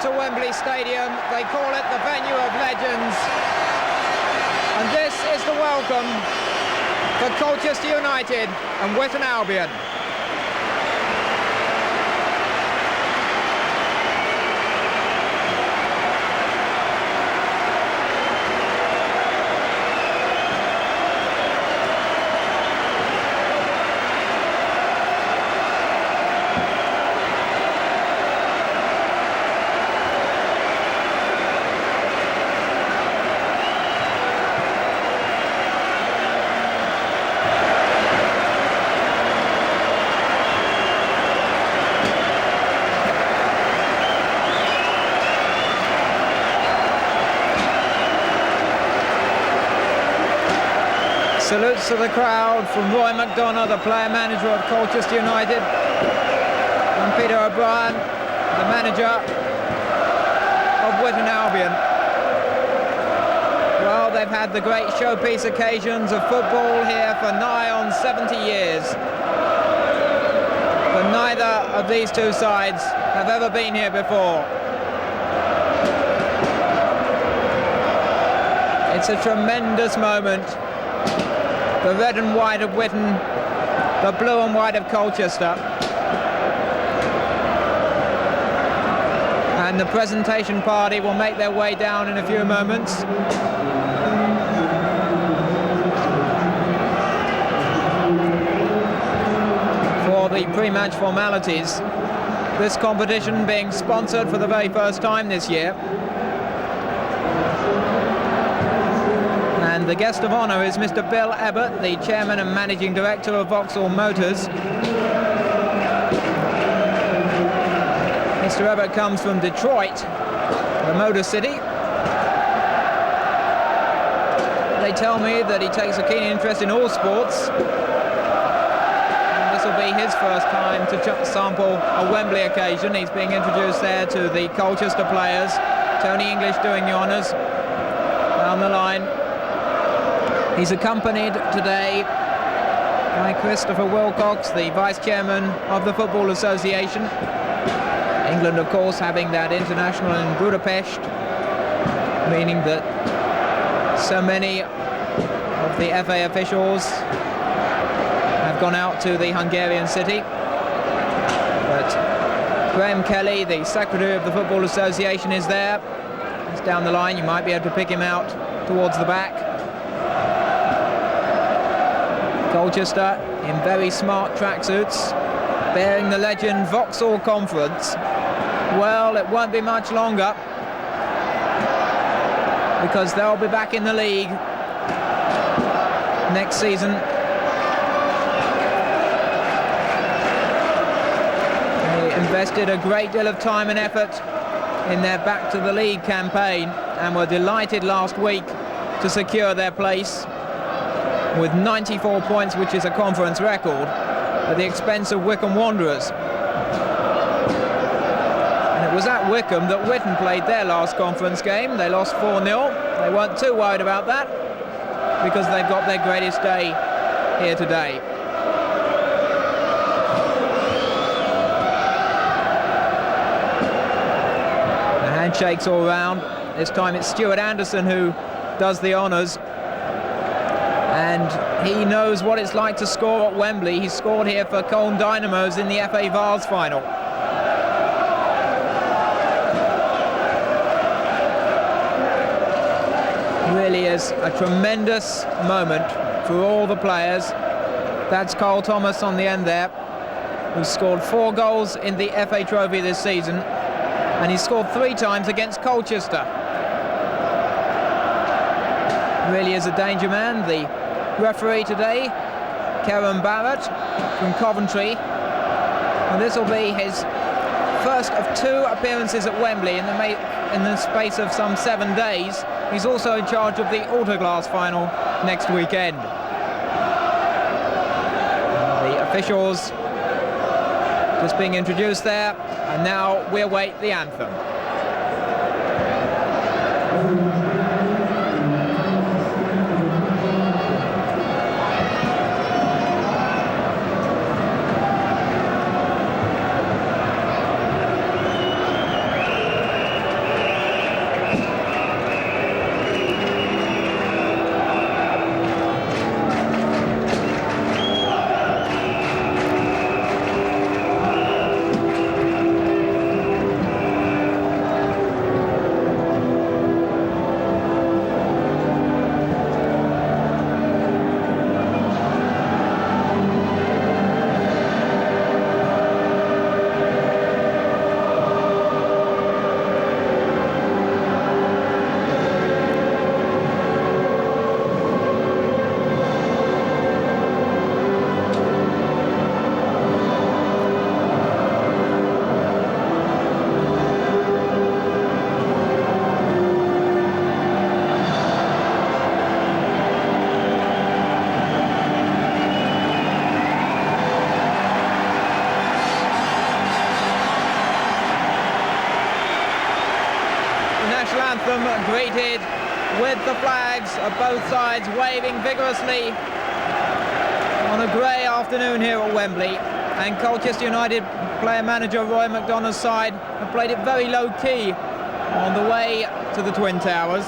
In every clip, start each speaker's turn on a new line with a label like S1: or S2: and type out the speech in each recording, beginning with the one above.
S1: to Wembley Stadium. They call it the venue of legends. And this is the welcome for Colchester United and WITTON Albion. Salutes to the crowd from Roy McDonough, the player-manager of Colchester United, and Peter O'Brien, the manager of WITTON Albion. Well, they've had the great showpiece occasions of football here for nigh on 70 years. But neither of these two sides have ever been here before. It's a tremendous moment. The red and white of WITTON, the blue and white of Colchester. And the presentation party will make their way down in a few moments. For the pre-match formalities, this competition being sponsored for the very first time this year. And the guest of honour is Mr. Bill Ebbott, the chairman and managing director of Vauxhall Motors. Mr. Ebbott comes from Detroit, the Motor City. They tell me that he takes a keen interest in all sports. And this will be his first time to sample a Wembley occasion. He's being introduced there to the Colchester players. Tony English doing the honours down the line. He's accompanied today by Christopher Wilcox, the Vice Chairman of the Football Association. England, of course, having that international in Budapest, meaning that so many of the FA officials have gone out to the Hungarian city. But Graham Kelly, the Secretary of the Football Association, is there. He's down the line. You might be able to pick him out towards the back. Colchester in very smart tracksuits, bearing the legend Vauxhall Conference. Well, it won't be much longer, because they'll be back in the league next season. They invested a great deal of time and effort in their Back to the League campaign and were delighted last week to secure their place with 94 points, which is a conference record, at the expense of Wycombe Wanderers. And it was at Wycombe that WITTON played their last conference game. They lost 4-0. They weren't too worried about that, because they've got their greatest day here today. The handshakes all round. This time it's Stuart Anderson who does the honours. And he knows what it's like to score at Wembley. He scored here for Cologne Dynamos in the FA Vase final. Really is a tremendous moment for all the players. That's Carl Thomas on the end there, who scored 4 goals in the FA Trophy this season, and he scored 3 times against Colchester. Really is a danger man. The referee today, Karen Barrett from Coventry, and this will be his first of 2 appearances at Wembley in the space of some 7 days. He's also in charge of the Autoglass final next weekend. The officials just being introduced there, and now we await the anthem. anthem greeted with the flags of both sides waving vigorously on a grey afternoon here at Wembley. And Colchester United player-manager Roy McDonough's side have played it very low-key on the way to the Twin Towers.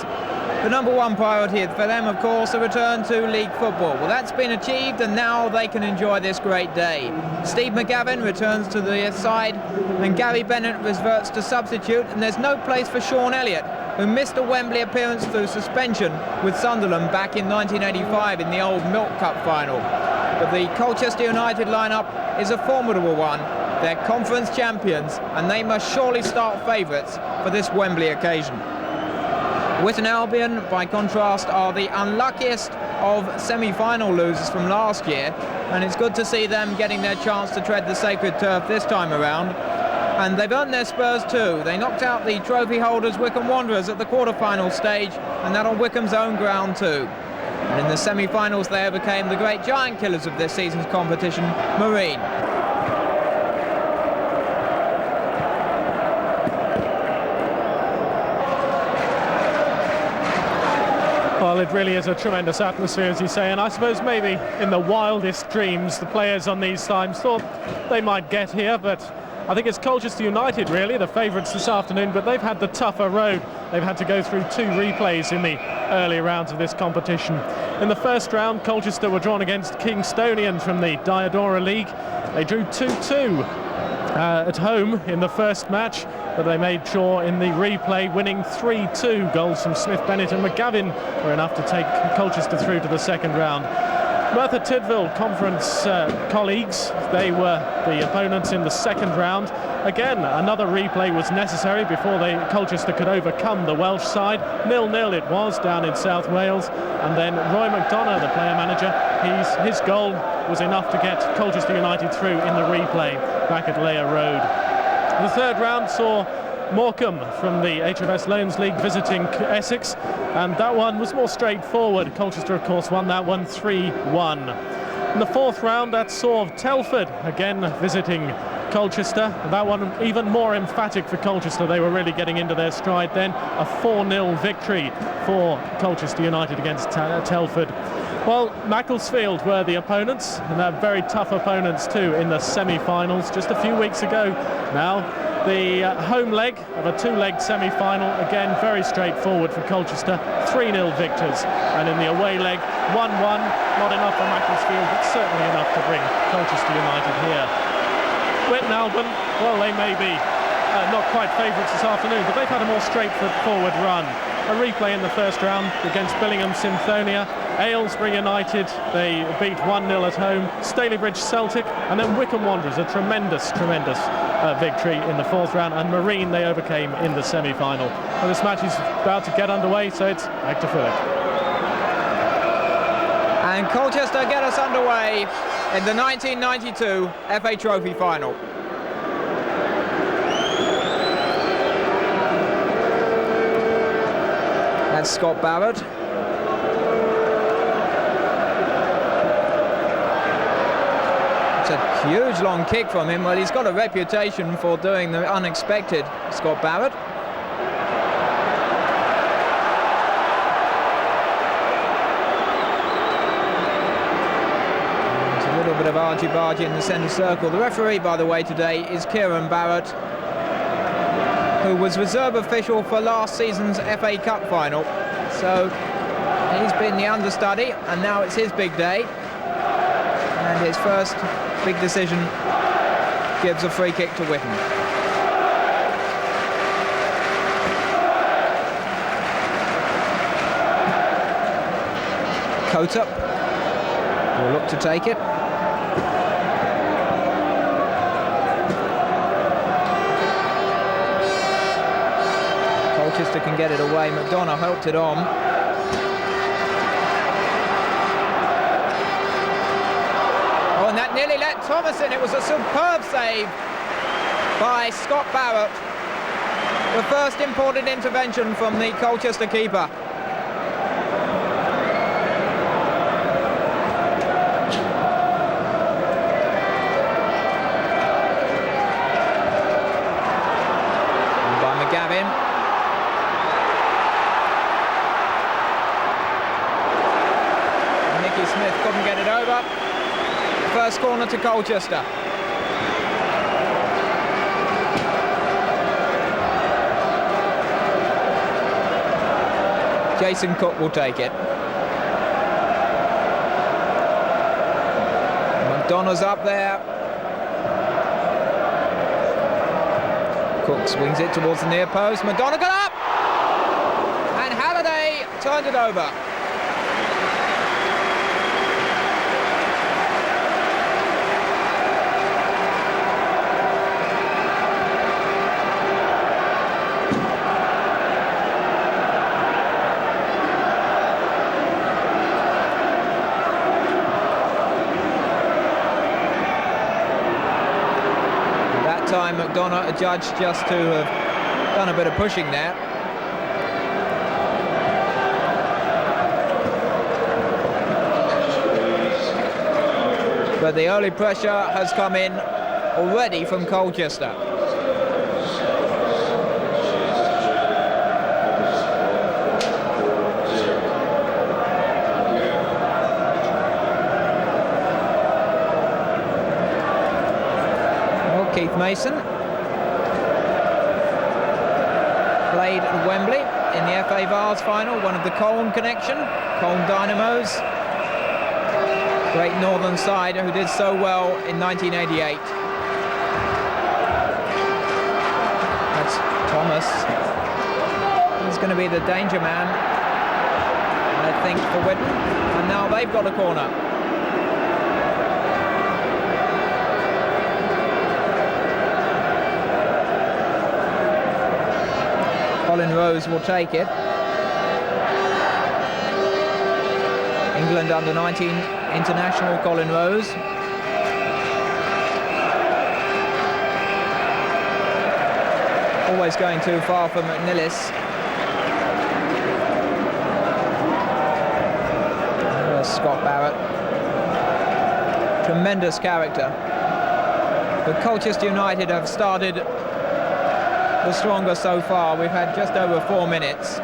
S1: The number one priority for them, of course, a return to league football. Well, that's been achieved, and now they can enjoy this great day. Steve McGavin returns to the side, and Gary Bennett reverts to substitute, and there's no place for Sean Elliott, who missed a Wembley appearance through suspension with Sunderland back in 1985 in the old Milk Cup final. But the Colchester United lineup is a formidable one. They're conference champions, and they must surely start favourites for this Wembley occasion. WITTON Albion, by contrast, are the unluckiest of semi-final losers from last year, and it's good to see them getting their chance to tread the sacred turf this time around. And they've earned their spurs too. They knocked out the trophy holders Wycombe Wanderers at the quarter-final stage, and that on Wycombe's own ground too. And in the semi-finals they overcame the great giant killers of this season's competition, Marine.
S2: Well, it really is a tremendous atmosphere, as you say, and I suppose maybe in the wildest dreams the players on these times thought they might get here, but I think it's Colchester United really, the favourites this afternoon, but they've had the tougher road. They've had to go through 2 replays in the early rounds of this competition. In the first round, Colchester were drawn against Kingstonian from the Diadora League. They drew 2-2 at home in the first match, but they made sure in the replay, winning 3-2. Goals from Smith, Bennett and McGavin were enough to take Colchester through to the second round. Merthyr Tydfil conference colleagues, they were the opponents in the second round. Again, another replay was necessary before Colchester could overcome the Welsh side. 0-0 it was down in South Wales, and then Roy McDonough, the player manager, his goal was enough to get Colchester United through in the replay back at Layer Road. The third round saw Morecambe from the HFS Loans League visiting Essex, and that one was more straightforward. Colchester, of course, won that one 3-1. In the fourth round, that saw Telford again visiting Colchester. That one even more emphatic for Colchester. They were really getting into their stride then. A 4-0 victory for Colchester United against Telford. Well, Macclesfield were the opponents, and they're very tough opponents too in the semi-finals just a few weeks ago now. The home leg of a 2-legged semi-final, again very straightforward for Colchester, 3-0 victors. And in the away leg, 1-1, not enough for Macclesfield, but certainly enough to bring Colchester United here. WITTON Albion, well, they may be not quite favourites this afternoon, but they've had a more straightforward run. A replay in the first round against Billingham Synthonia. Aylesbury United, they beat 1-0 at home. Stalybridge Celtic, and then Wycombe Wanderers, a tremendous victory in the fourth round, and Marine they overcame in the semi-final. Well, this match is about to get underway, so it's back to Philip.
S1: And Colchester get us underway in the 1992 FA Trophy final. That's Scott Barrett. It's a huge long kick from him. Well, he's got a reputation for doing the unexpected, Scott Barrett. There's a little bit of argy-bargy in the centre circle. The referee, by the way, today is Kieran Barrett, who was reserve official for last season's FA Cup final. So he's been the understudy, and now it's his big day. And his first big decision gives a free kick to WITTON. Coater will look to take it. Colchester can get it away. McDonough helped it on. Oh, and that nearly let Thomas in. It was a superb save by Scott Barrett. The first important intervention from the Colchester keeper. And by McGavin. First corner to Colchester. Jason Cook will take it. McDonough's up there. Cook swings it towards the near post. McDonough got up! And Halliday turned it over. Time McDonough adjudged just to have done a bit of pushing there. But the early pressure has come in already from Colchester. Keith Mason played at Wembley in the FA Vase final, one of the Colne connection, Colne Dynamos, great northern side who did so well in 1988. That's Thomas. He's going to be the danger man, I think, for Witton. And now they've got a corner. Colin Rose will take it. England under-19 international Colin Rose. Always going too far for McNillis. Scott Barrett. Tremendous character. But Colchester United have started the stronger so far. We've had just over 4 minutes.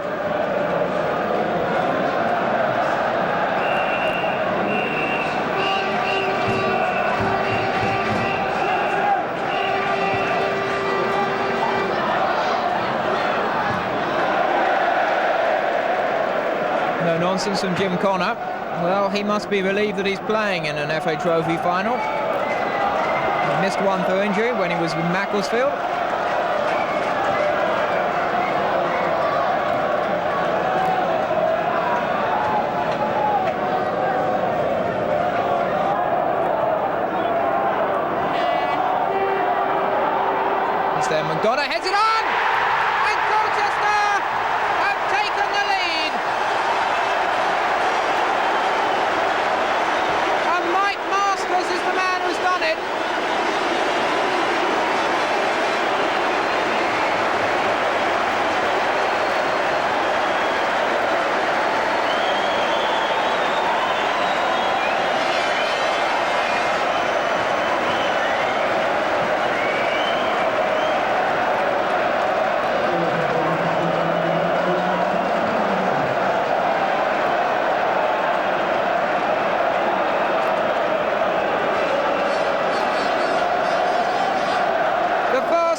S1: No nonsense from Jim Connor. Well, he must be relieved that he's playing in an FA Trophy final. He missed one through injury when he was with Macclesfield. McDonough heads it on, and Colchester have taken the lead. And Mike Masters is the man who's done it.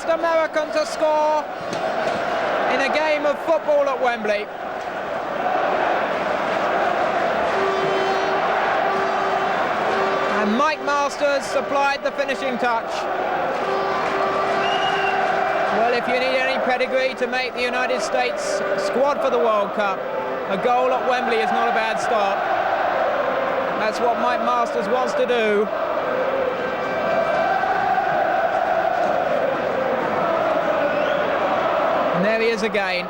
S1: American to score in a game of football at Wembley. And Mike Masters supplied the finishing touch. Well, if you need any pedigree to make the United States squad for the World Cup, a goal at Wembley is not a bad start. That's what Mike Masters wants to do. And there he is again.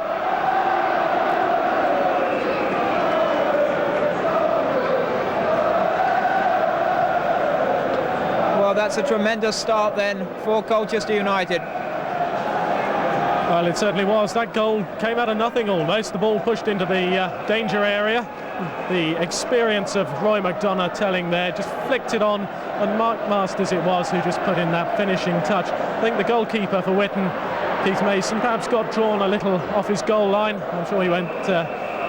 S1: Well, that's a tremendous start then for Colchester United.
S2: Well, it certainly was. That goal came out of nothing almost. The ball pushed into the danger area. The experience of Roy McDonough telling there, just flicked it on, and Mike Masters it was who just put in that finishing touch. I think the goalkeeper for Witton, Keith Mason, perhaps got drawn a little off his goal line. I'm sure he went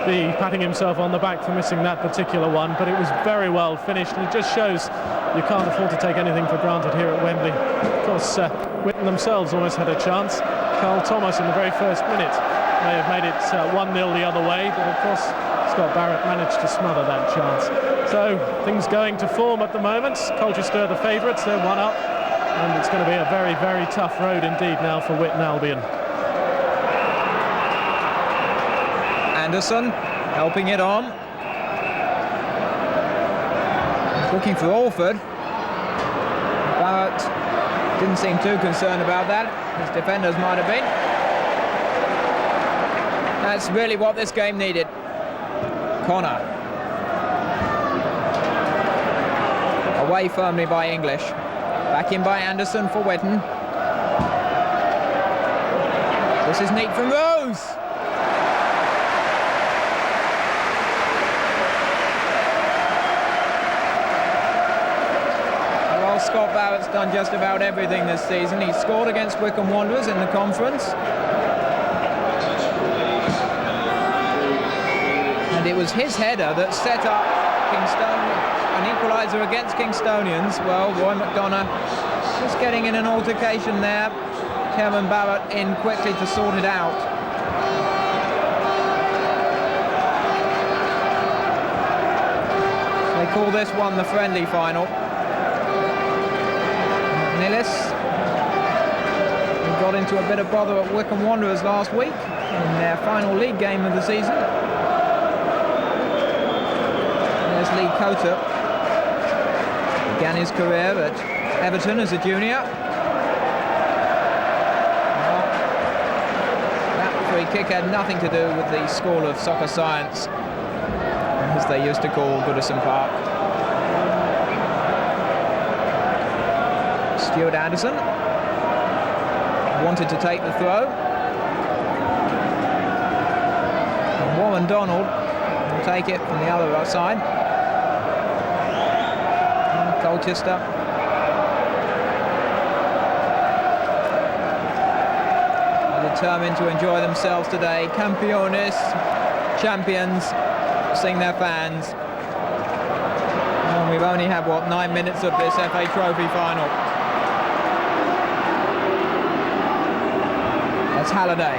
S2: be patting himself on the back for missing that particular one, but it was very well finished, and it just shows you can't afford to take anything for granted here at Wembley. Of course, Witton themselves almost had a chance. Carl Thomas in the very first minute may have made it 1-0 the other way, but of course Scott Barrett managed to smother that chance. So things going to form at the moment. Colchester the favourites, they're 1 up, and it's going to be a very, very tough road indeed now for Witton Albion.
S1: Anderson helping it on. Looking for Alford. Barrett didn't seem too concerned about that. His defenders might have been. That's really what this game needed. Connor. Away firmly by English. Back in by Anderson for Witton. This is neat from Rose. Well, Scott Barrett's done just about everything this season. He scored against Wycombe Wanderers in the conference. And it was his header that set up an equaliser against Kingstonians. Well, Roy McDonough just getting in an altercation there. Kevin Barrett in quickly to sort it out. They call this one the friendly final. Nillis got into a bit of bother at Wycombe Wanderers last week in their final league game of the season. There's Lee Coulter. Began his career at Everton as a junior. Well, that free kick had nothing to do with the School of Soccer Science, as they used to call Goodison Park. Stuart Anderson wanted to take the throw. And Warren Donald will take it from the other side. And Colchester are determined to enjoy themselves today. Campeones, champions, sing their fans. And we've only had, what, 9 minutes of this FA Trophy final. That's Halliday.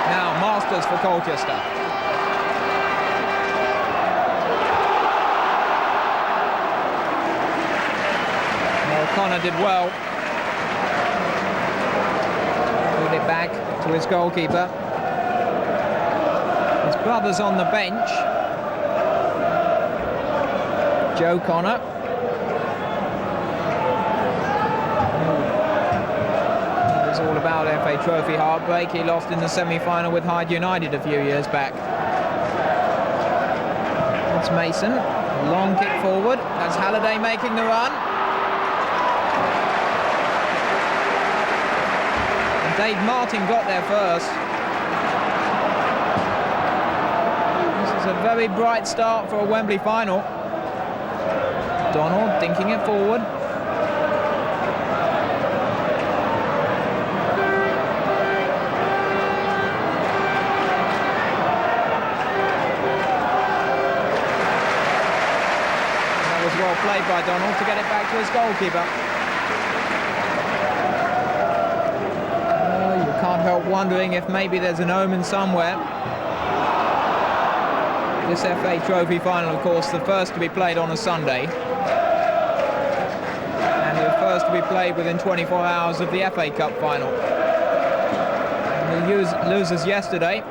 S1: Now Masters for Colchester. O'Connor did well. Put it back to his goalkeeper. His brother's on the bench. Joe Connor. All about FA Trophy heartbreak. He lost in the semi-final with Hyde United a few years back. That's Mason. A long kick forward. That's Halliday making the run. And Dave Martin got there first. This is a very bright start for a Wembley final. Donald dinking it forward. Well played by Donald to get it back to his goalkeeper. You can't help wondering if maybe there's an omen somewhere. This FA Trophy final, of course, the first to be played on a Sunday. And the first to be played within 24 hours of the FA Cup final. And the losers yesterday,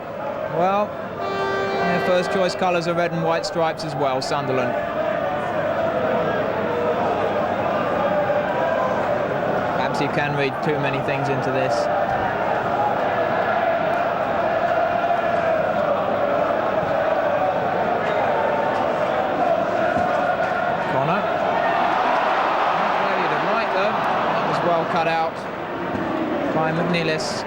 S1: well, their first choice colours are red and white stripes as well, Sunderland. You can read too many things into this. Connor. Not where you'd have liked though. That was well cut out by McNeilis.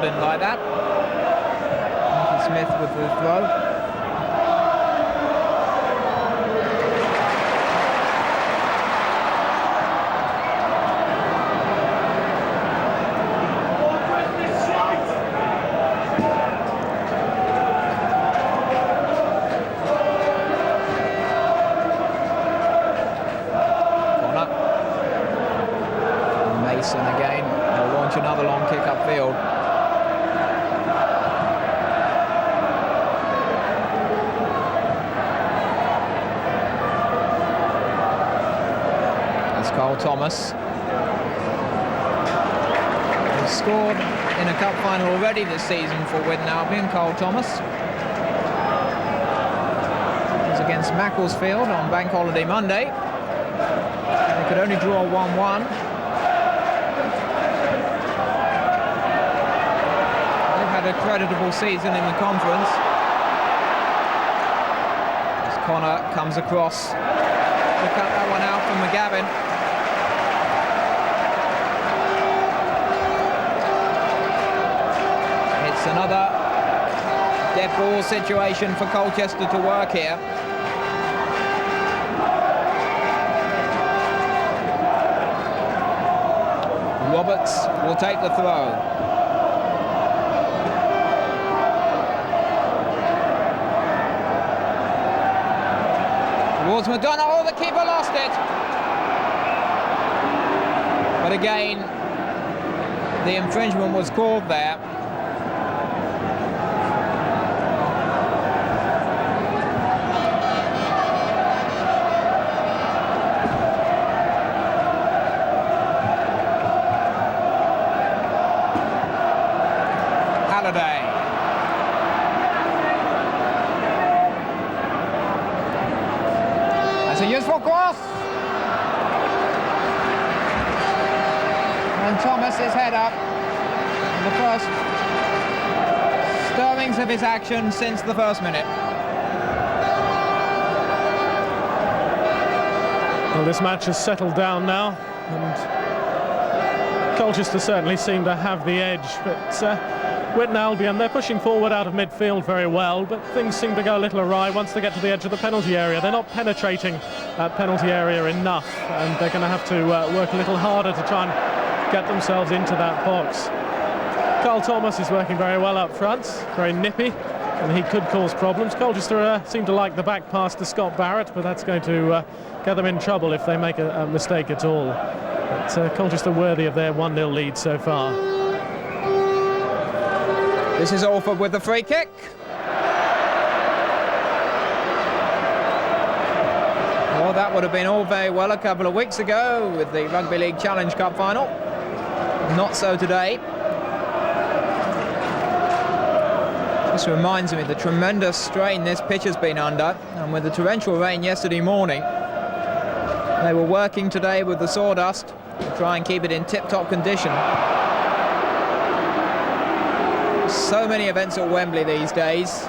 S1: crowd didn't like that. Smith with the throw.
S3: Again, they'll launch another long kick upfield. That's Cole Thomas. He's scored in a cup final already this season for Witton Albion, Cole Thomas. It was against Macclesfield on Bank Holiday Monday. They could only draw 1-1. A creditable season in the conference. As Connor comes across to cut that one out from McGavin. It's another dead ball situation for Colchester to work here. Roberts will take the throw. Towards McDonough, oh, the keeper lost it. But again, the infringement was called there. Halliday. That's a useful cross. And Thomas's head up. The first stirrings of his action since the first minute.
S2: Well, this match has settled down now, and Colchester certainly seem to have the edge, but Witton Albion, they're pushing forward out of midfield very well, but things seem to go a little awry once they get to the edge of the penalty area. They're not penetrating that penalty area enough, and they're going to have to work a little harder to try and get themselves into that box. Carl Thomas is working very well up front, very nippy, and he could cause problems. Colchester seem to like the back pass to Scott Barrett, but that's going to get them in trouble if they make a mistake at all. But Colchester worthy of their 1-0 lead so far.
S1: This is Alford with the free kick. Well, that would have been all very well a couple of weeks ago with the Rugby League Challenge Cup final. Not so today. This reminds me of the tremendous strain this pitch has been under, and with the torrential rain yesterday morning, they were working today with the sawdust to try and keep it in tip-top condition. So many events at Wembley these days.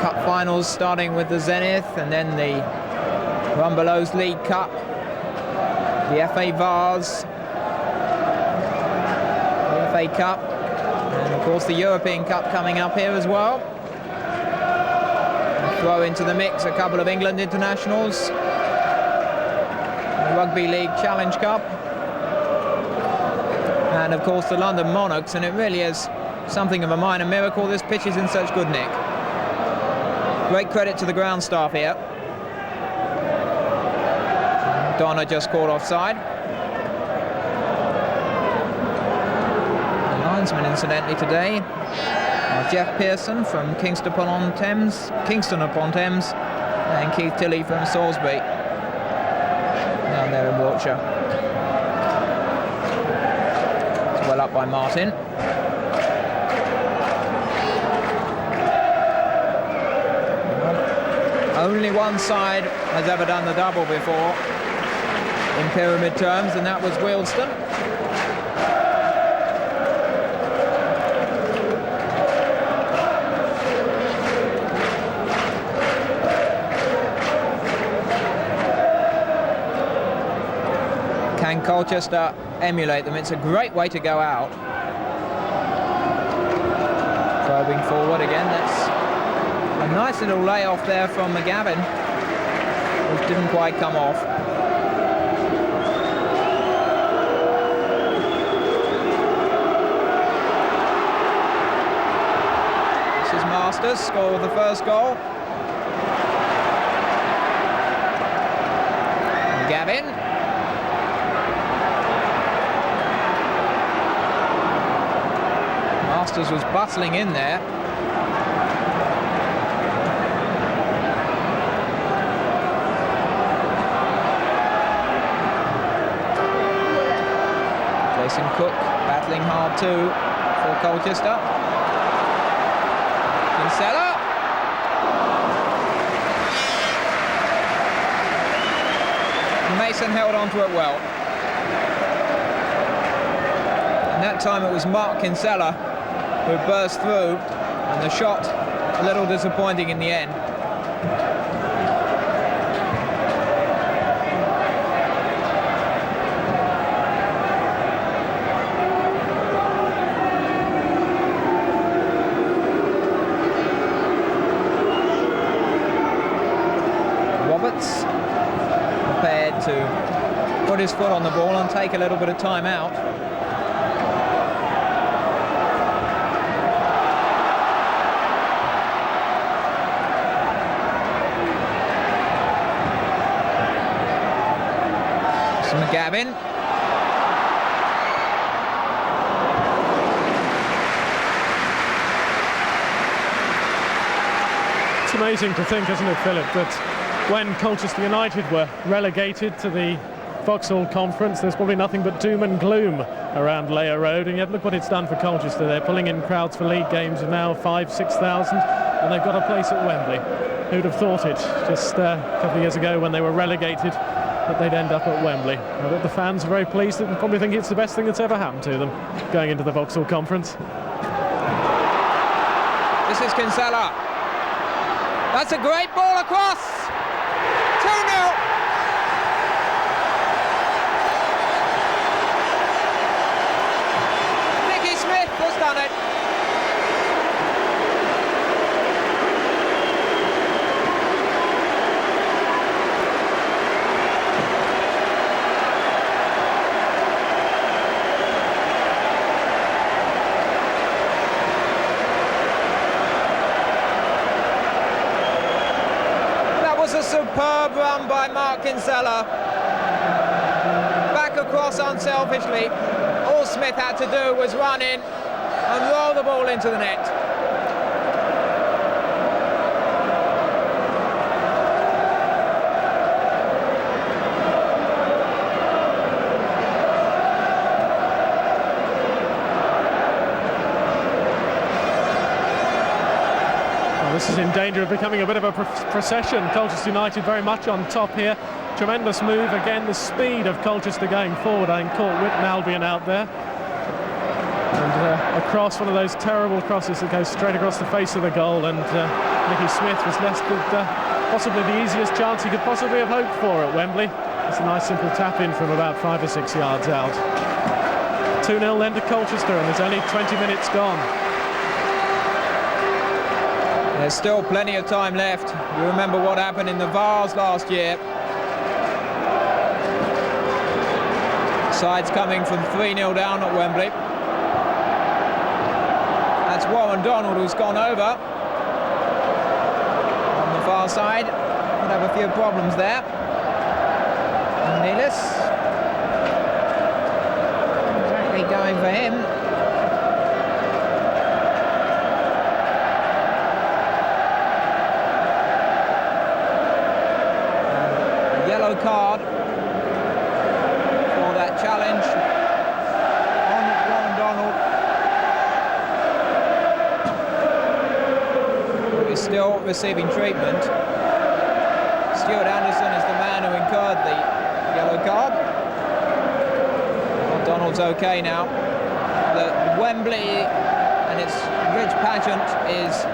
S1: Cup finals starting with the Zenith, and then the Rumbelows League Cup, the FA Vase, the FA Cup, and of course the European Cup coming up here as well. Throw into the mix a couple of England internationals, the Rugby League Challenge Cup, and of course the London Monarchs, and it really is something of a minor miracle this pitch is in such good nick. Great credit to the ground staff here. Donna just caught offside. The linesmen incidentally today are Jeff Pearson from Kingston upon Thames, and Keith Tilley from Salisbury, down there in Wiltshire. It's well up by Martin. Only one side has ever done the double before in pyramid terms, and that was Wealdstone. Can Colchester emulate them? It's a great way to go out. Probing forward again. That's a nice little layoff there from McGavin, which didn't quite come off. This is Masters, score of the first goal. McGavin. Masters was bustling in there. Jason Cook battling hard too for Colchester. Kinsella. Mason held on to it well. And that time it was Mark Kinsella who burst through, and the shot a little disappointing in the end. Roberts prepared to put his foot on the ball and take a little bit of time out. McGavin.
S2: It's amazing to think, isn't it, Philip, that when Colchester United were relegated to the Vauxhall Conference, there's probably nothing but doom and gloom around Layer Road, and yet look what it's done for Colchester. They're pulling in crowds for league games of now 5,000–6,000, and they've got a place at Wembley. Who'd have thought it just a couple of years ago when they were relegated that they'd end up at Wembley. I bet the fans are very pleased and probably think it's the best thing that's ever happened to them going into the Vauxhall Conference.
S1: This is Kinsella. That's a great ball across. 2-0. Nicky Smith has done it. A superb run by Mark Kinsella. Back across unselfishly. All Smith had to do was run in and roll the ball into the net.
S2: This is in danger of becoming a bit of a procession. Colchester United very much on top here. Tremendous move. Again, the speed of Colchester going forward, I think, caught Witton Albion out there. And across one of those terrible crosses that goes straight across the face of the goal. And Nicky Smith was left with possibly the easiest chance he could possibly have hoped for at Wembley. It's a nice simple tap in from about 5 or 6 yards out. 2-0 then to Colchester, and there's only 20 minutes gone.
S1: There's still plenty of time left. You remember what happened in the Vars last year. Sides coming from 3-0 down at Wembley. That's Warren Donald who's gone over. On the far side, could have a few problems there. Neelis. Exactly going for him. Yellow card for that challenge on Warren Donald. He's still receiving treatment. Stuart Anderson is the man who incurred the yellow card. Well, Donald's okay now. The Wembley and its rich pageant is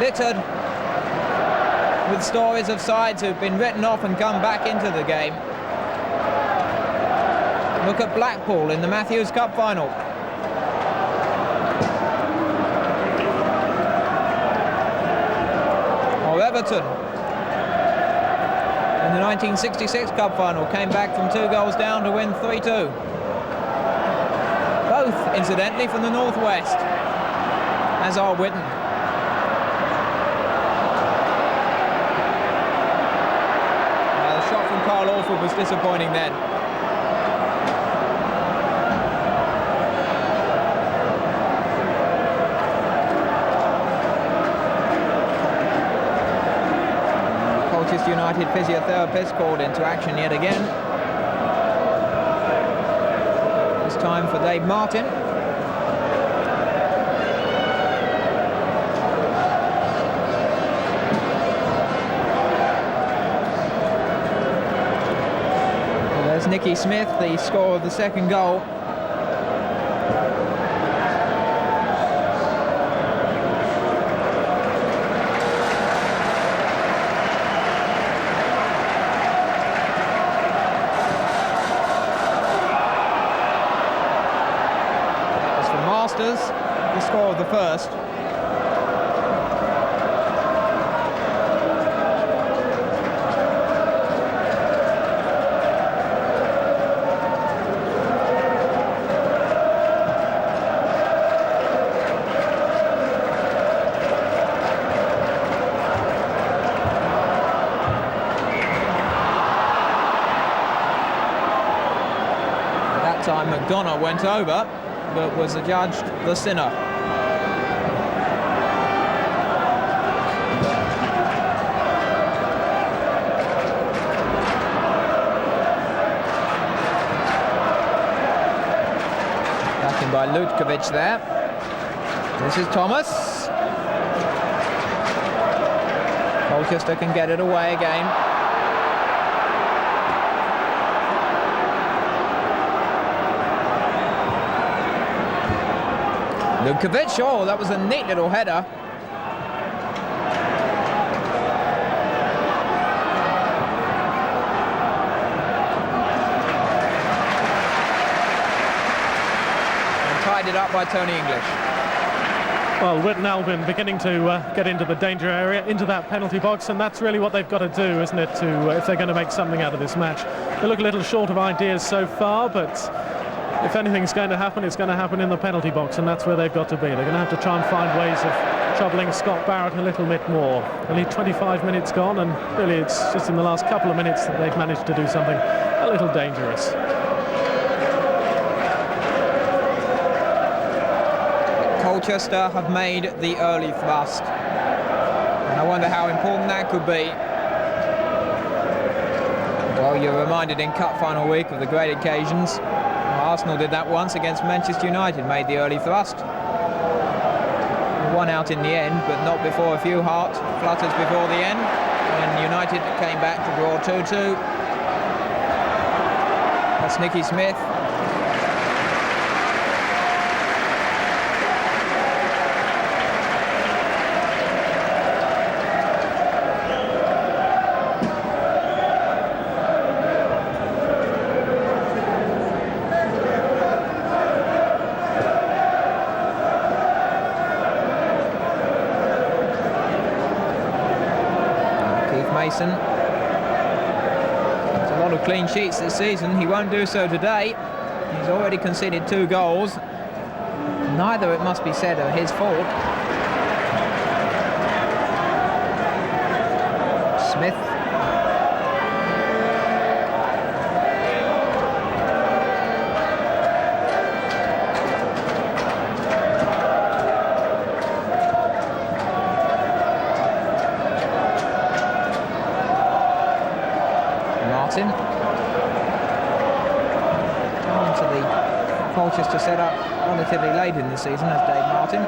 S1: littered with stories of sides who've been written off and come back into the game. Look at Blackpool in the Matthews Cup final. Everton in the 1966 Cup final came back from 2 goals down to win 3-2. Both, incidentally, from the northwest, as are Witton. The shot from Carl Orford was disappointing then. Colchester United physiotherapist called into action yet again. This time for Dave Martin. Well, there's Nicky Smith, the scorer of the second goal. The score of the first. That time McDonough went over, but was adjudged the sinner. Backing by Lutkovic there. This is Thomas. Colchester can get it away again. Lutkovic, oh, that was a neat little header. And tied it up by Tony English.
S2: Well, Witton Albion beginning to get into the danger area, into that penalty box, and that's really what they've got to do, isn't it, if they're going to make something out of this match. They look a little short of ideas so far, but if anything's going to happen, it's going to happen in the penalty box, and that's where they've got to be. They're going to have to try and find ways of troubling Scott Barrett a little bit more. Only 25 minutes gone, and really it's just in the last couple of minutes that they've managed to do something a little dangerous.
S1: Colchester have made the early thrust, and I wonder how important that could be. Well, you're reminded in Cup final week of the great occasions. Arsenal did that once against Manchester United, made the early thrust. Won out in the end, but not before a few heart flutters before the end, when United came back to draw 2-2. That's Nicky Smith. Mason. There's a lot of clean sheets this season. He won't do so today. He's already conceded 2 goals. Neither, it must be said, are his fault. Smith. Into the Colchester setup relatively late in the season as Dave Martin.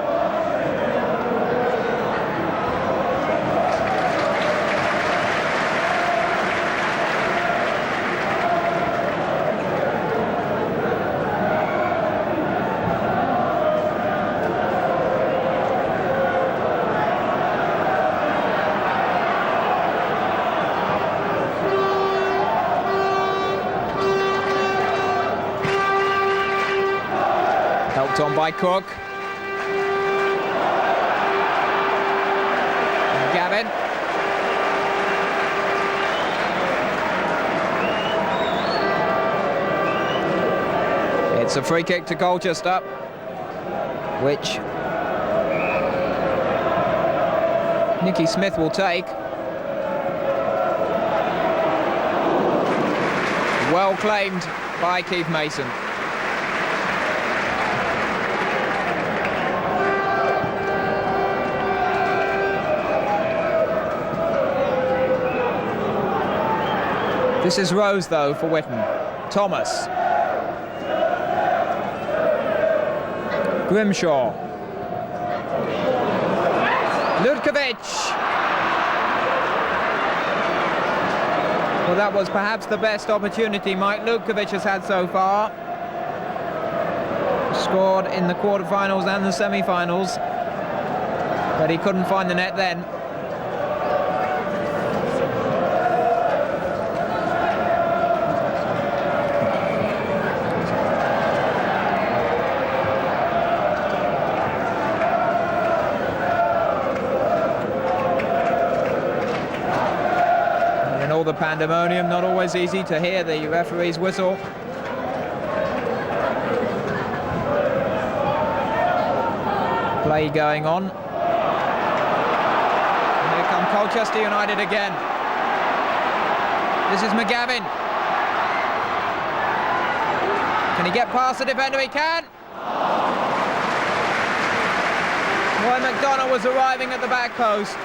S1: Helped on by Cook. And Gavin. It's a free kick to Colchester, which Nicky Smith will take. Well claimed by Keith Mason. This is Rose, though, for Witton. Thomas. Grimshaw. Ludkovic. Well, that was perhaps the best opportunity Mike Ludkovic has had so far. Scored in the quarterfinals and the semi-finals, but he couldn't find the net then. The pandemonium, not always easy to hear the referee's whistle. Play going on. And here come Colchester United again. This is McGavin. Can he get past the defender? He can. Roy McDonough was arriving at the back post.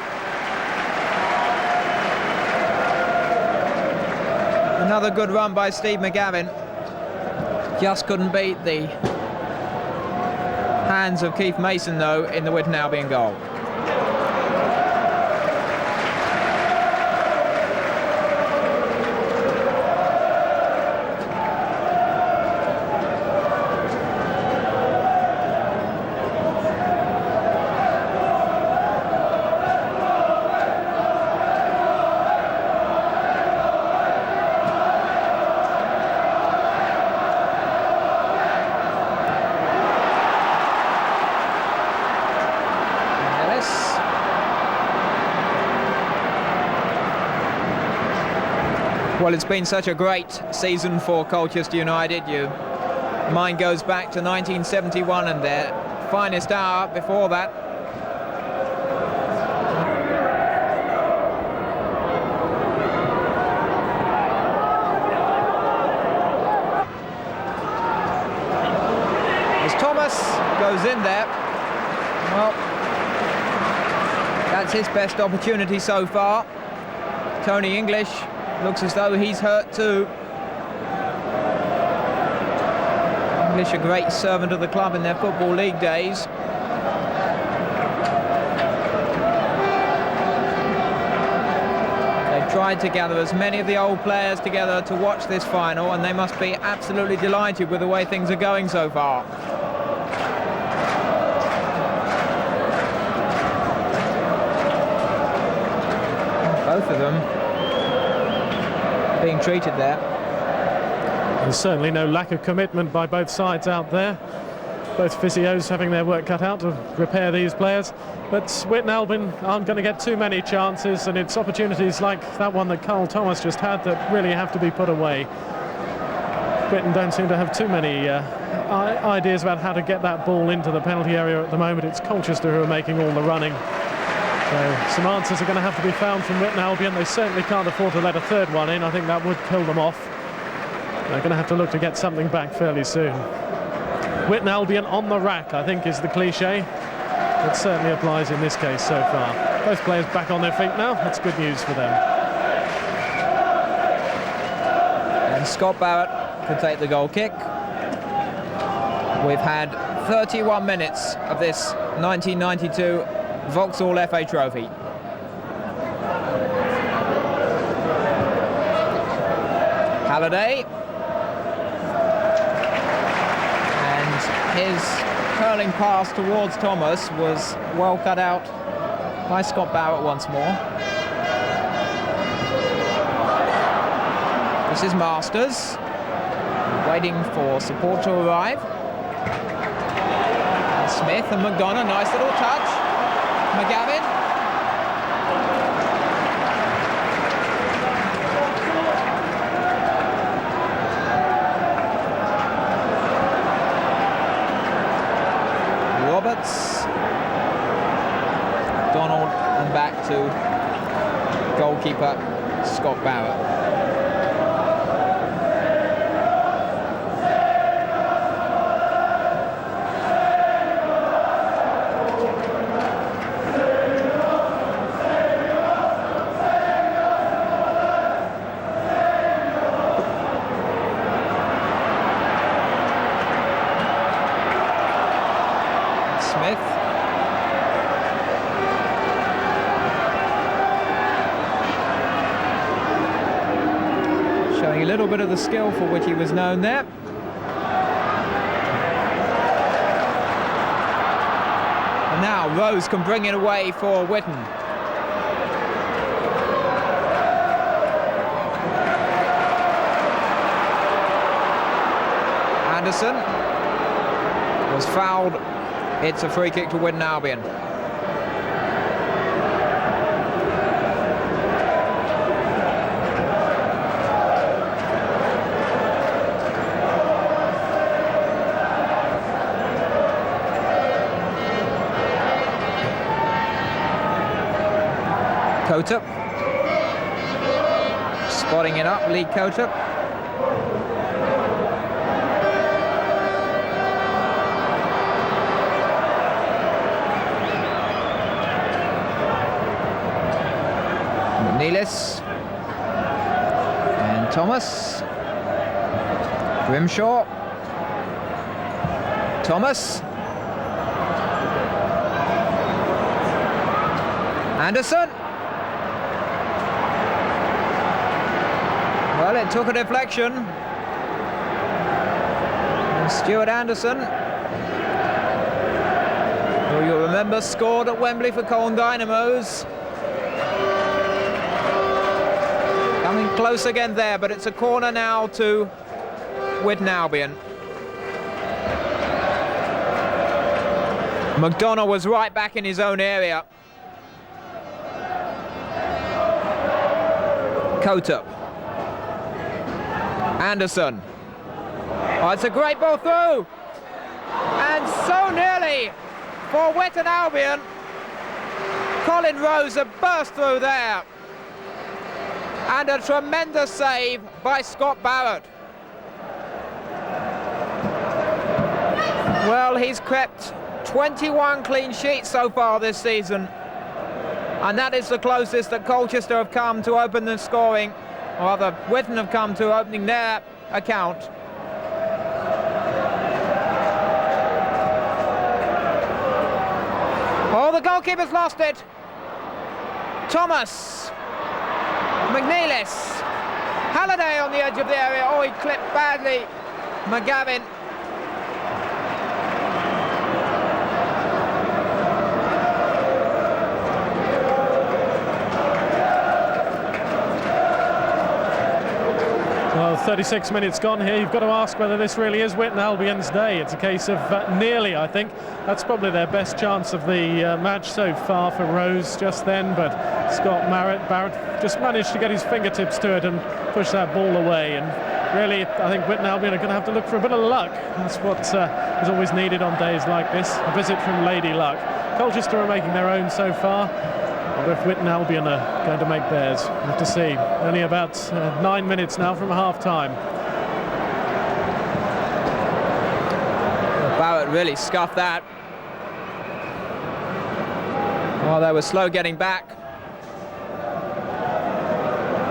S1: Another good run by Steve McGavin. Just couldn't beat the hands of Keith Mason, though, in the Witton Albion goal. Well, it's been such a great season for Colchester United. Your mind goes back to 1971 and their finest hour before that. As Thomas goes in there, well, that's his best opportunity so far. Tony English looks as though he's hurt too. English, a great servant of the club in their Football League days. They've tried to gather as many of the old players together to watch this final, and they must be absolutely delighted with the way things are going so far. Both of them being treated there.
S2: There's certainly no lack of commitment by both sides out there. Both physios having their work cut out to repair these players. But Witton Albion aren't going to get too many chances, and it's opportunities like that one that Carl Thomas just had that really have to be put away. Witton don't seem to have too many ideas about how to get that ball into the penalty area at the moment. It's Colchester who are making all the running. So some answers are going to have to be found from Witton Albion. They certainly can't afford to let a third one in. I think that would kill them off. They're going to have to look to get something back fairly soon. Witton Albion on the rack, I think, is the cliche. It certainly applies in this case so far. Both players back on their feet now. That's good news for them.
S1: And Scott Barrett could take the goal kick. We've had 31 minutes of this 1992 Vauxhall FA Trophy. Halliday. And his curling pass towards Thomas was well cut out by Scott Barrett once more. This is Masters, waiting for support to arrive. And Smith and McDonough, nice little touch. McGavin. back to goalkeeper Scott Barrett. Showing a little bit of the skill for which he was known there. And now Rose can bring it away for Witton. Anderson was fouled. It's a free kick to Witton Albion. Coater. Spotting it up, Lee Coater. Neelis and Thomas. Grimshaw. Thomas. Anderson. Well, it took a deflection. And Stuart Anderson, who you'll remember scored at Wembley for Colne Dynamos. Coming close again there, but it's a corner now to Witton Albion. McDonough was right back in his own area. Coater. Anderson. Oh, it's a great ball through. And so nearly for Witton Albion. Colin Rose a burst through there. And a tremendous save by Scott Barrett. Well, he's kept 21 clean sheets so far this season. And that is the closest that Colchester have come to open the scoring, or rather Witton have come to opening their account. Oh, the goalkeeper's lost it. Thomas. McNeilis. Halliday on the edge of the area. Oh, he clipped badly. McGavin.
S2: Well, 36 minutes gone here. You've got to ask whether this really is Witton Albion's day. It's a case of nearly, I think. That's probably their best chance of the match so far for Rose just then, but Scott Barrett just managed to get his fingertips to it and push that ball away. And really, I think Witton Albion are going to have to look for a bit of luck. That's what is always needed on days like this. A visit from Lady Luck. Colchester are making their own so far. I wonder if Witton Albion are going to make theirs. We'll have to see. Only about 9 minutes now from half-time.
S1: Barrett really scuffed that. Oh, they were slow getting back.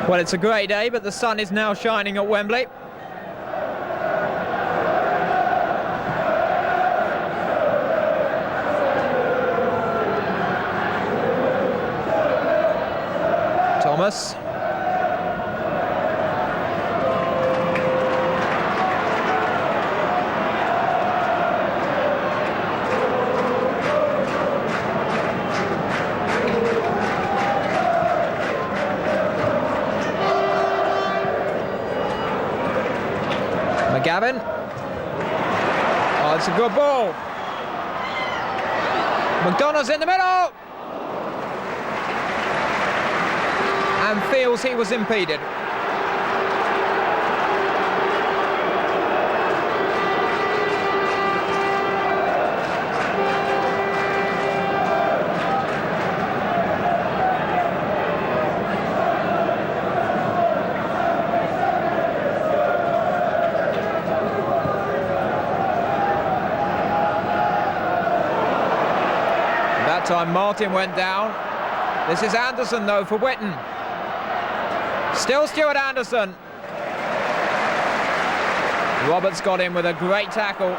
S1: Well, it's a great day, but the sun is now shining at Wembley. Thomas. McGavin. Oh, it's a good ball. McDonough's in the middle. And feels he was impeded. That time Martin went down. This is Anderson though for Witton. Still Stuart Anderson. Roberts got in with a great tackle.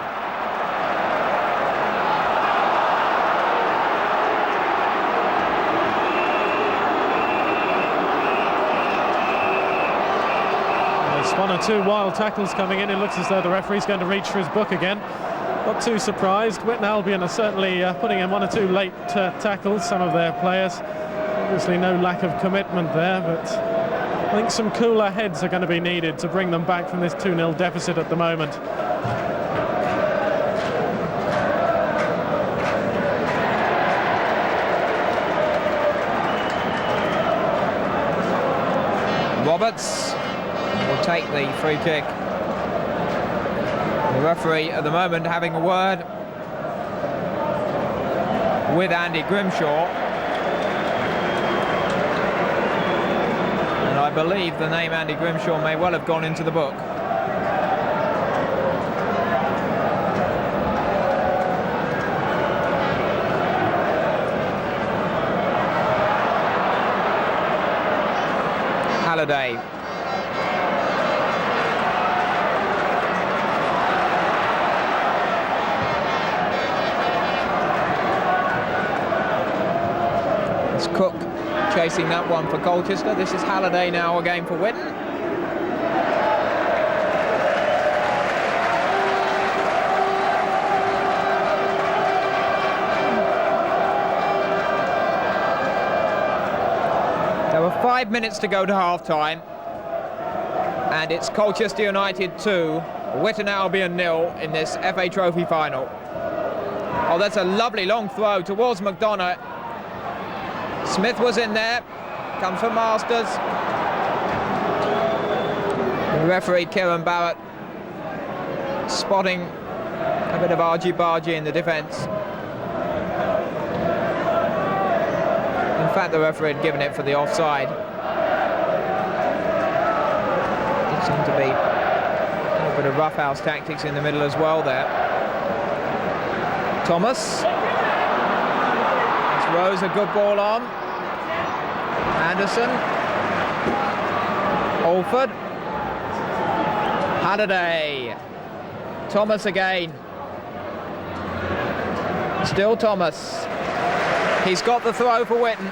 S2: There's one or two wild tackles coming in. It looks as though the referee's going to reach for his book again. Not too surprised. Witton Albion are certainly putting in one or two late tackles, some of their players. Obviously no lack of commitment there, but I think some cooler heads are going to be needed to bring them back from this 2-0 deficit at the moment.
S1: Roberts will take the free kick. The referee at the moment having a word with Andy Grimshaw. And I believe the name Andy Grimshaw may well have gone into the book. Halliday. It's Cook chasing that one for Colchester. This is Halliday now again for Witton. There were 5 minutes to go to half-time, and it's Colchester United 2, Witton Albion 0 in this FA Trophy final. Oh, that's a lovely long throw towards McDonough. Smith was in there, comes from Masters. The referee, Kieran Barrett, spotting a bit of argy-bargy in the defence. In fact, the referee had given it for the offside. Did seem to be a little bit of roughhouse tactics in the middle as well there. Thomas. That's Rose, a good ball on. Anderson. Alford. Halliday. Thomas again. Still Thomas. He's got the throw for Witton.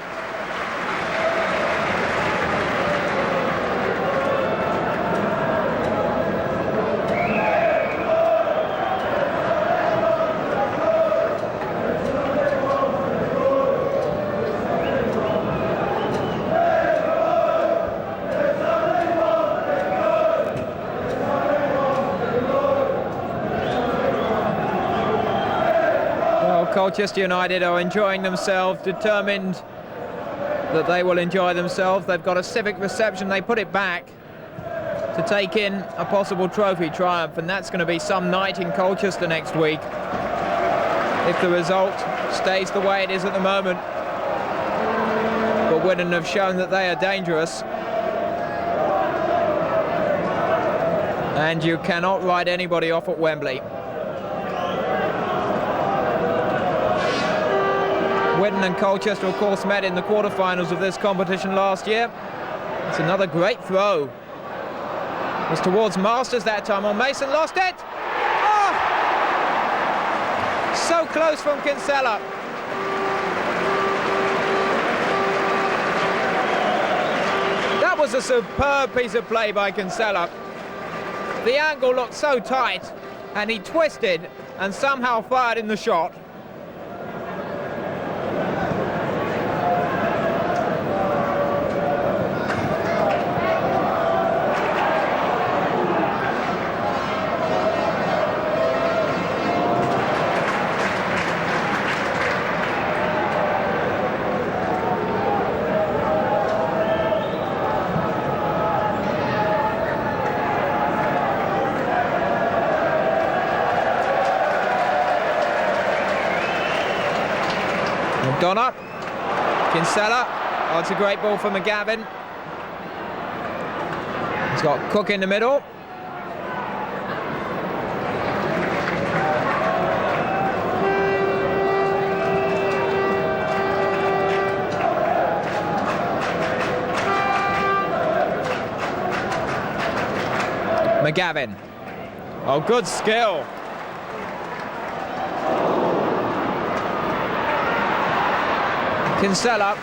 S1: Colchester United are enjoying themselves, determined that they will enjoy themselves. They've got a Civic Reception, they put it back to take in a possible trophy triumph, and that's going to be some night in Colchester next week if the result stays the way it is at the moment. But Witton have shown that they are dangerous, and you cannot write anybody off at Wembley. Witton and Colchester, of course, met in the quarter-finals of this competition last year. It's another great throw. It was towards Masters that time on Mason, lost it! Oh! So close from Kinsella. That was a superb piece of play by Kinsella. The angle looked so tight, and he twisted and somehow fired in the shot. McDonough, Kinsella, oh, it's a great ball for McGavin. He's got Cook in the middle. McGavin. Oh, good skill. Kinsella.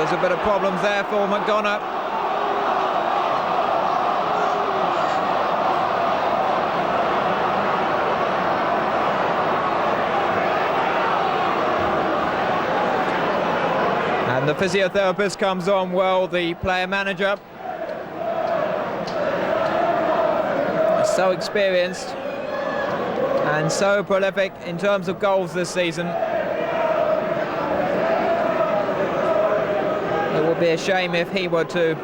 S1: A bit of problems there for McDonough. And the physiotherapist comes on, well, the player manager. So experienced and so prolific in terms of goals this season. It would be a shame if he were to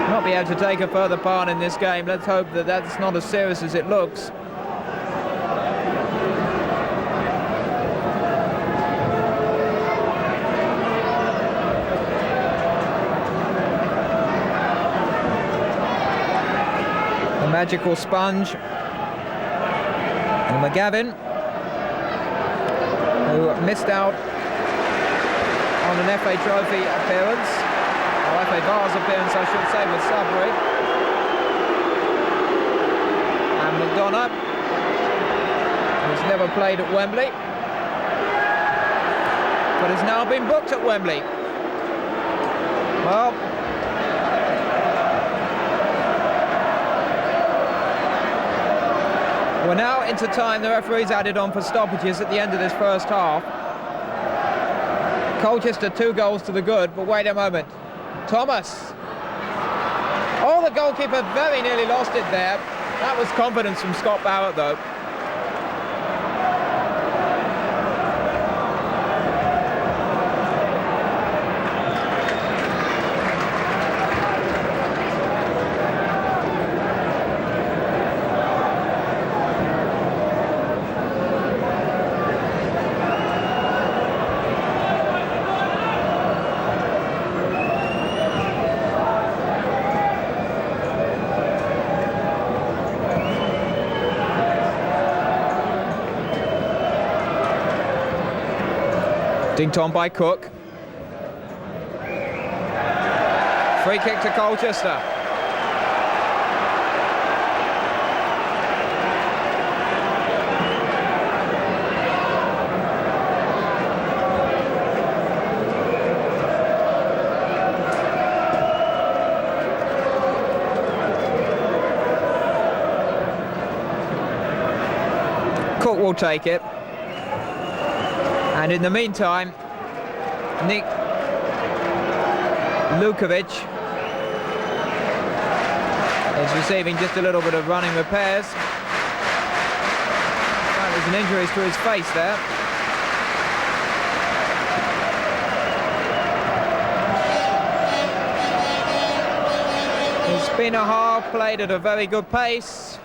S1: not be able to take a further part in this game. Let's hope that that's not as serious as it looks. The magical sponge. And McGavin, who missed out on an FA Trophy appearance, or FA Vase appearance I should say, with Sudbury. And McDonough, who's never played at Wembley, but has now been booked at Wembley. Well, we're now into time. The referee's added on for stoppages at the end of this first half. Colchester 2 goals to the good, but wait a moment. Thomas. Oh, the goalkeeper very nearly lost it there. That was confidence from Scott Barrett, though. Dinged on by Cook. Free kick to Colchester. Cook will take it. And in the meantime, Nick Lukovic is receiving just a little bit of running repairs. There's an injury to his face there. It's been a half played at a very good pace.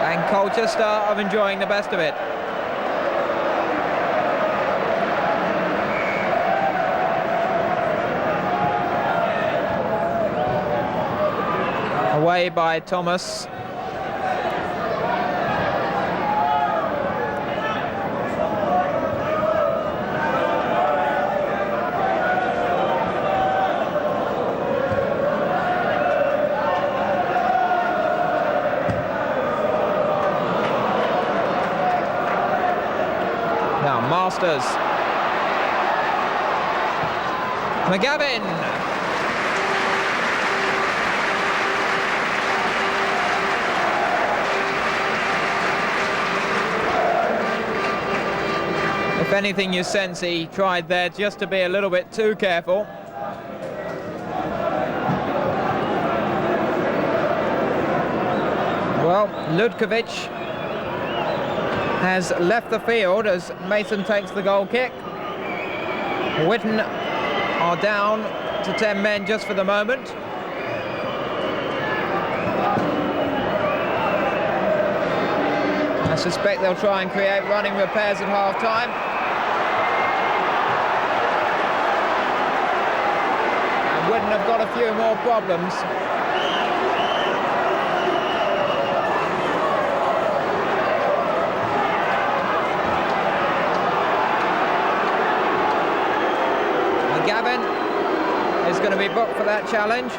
S1: And Colchester are enjoying the best of it. Away by Thomas. Now Masters. McGavin. If anything, you sense he tried there just to be a little bit too careful. Well, Ludkovic has left the field as Mason takes the goal kick. Witton are down to 10 men just for the moment. I suspect they'll try and create running repairs at half-time. And Witton have got a few more problems. Gavin is going to be booked for that challenge.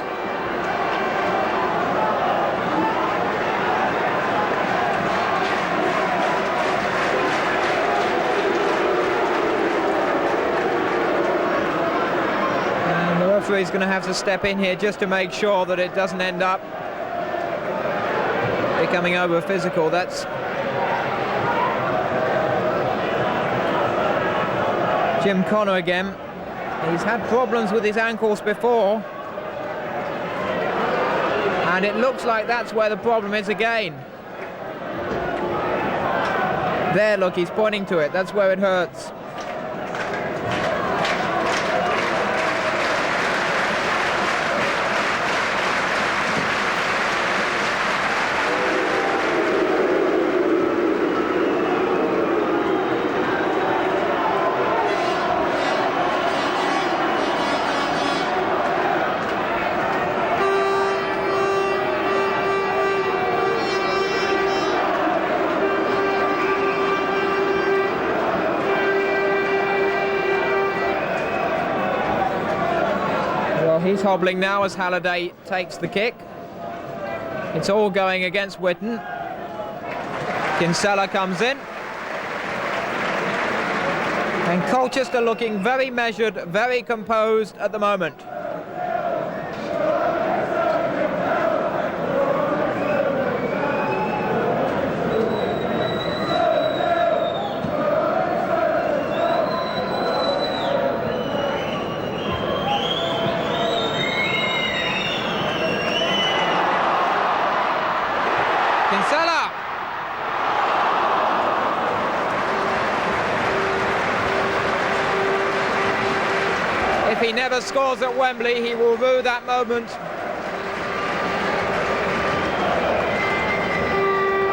S1: And the referee's going to have to step in here just to make sure that it doesn't end up becoming over physical. That's Jim Connor again. He's had problems with his ankles before, and it looks like that's where the problem is again. There, look, he's pointing to it. That's where it hurts. He's hobbling now as Halliday takes the kick. It's all going against Witton. Kinsella comes in. And Colchester looking very measured, very composed at the moment. Kinsella! If he never scores at Wembley, he will rue that moment.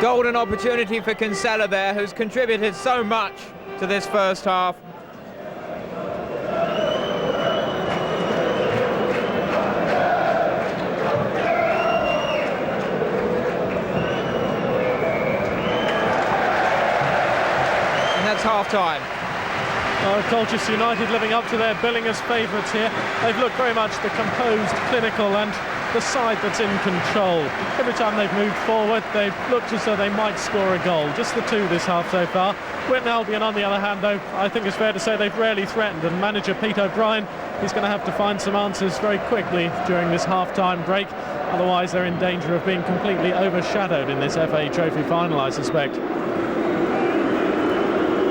S1: Golden opportunity for Kinsella there, who's contributed so much to this first half. Half-time.
S2: Colchester United living up to their billing as favourites here. They've looked very much the composed, clinical and the side that's in control. Every time they've moved forward, they've looked as though they might score a goal. Just the two this half so far. WITTON Albion, on the other hand, though, I think it's fair to say they've rarely threatened, and manager Pete O'Brien is going to have to find some answers very quickly during this half-time break. Otherwise, they're in danger of being completely overshadowed in this FA Trophy final, I suspect.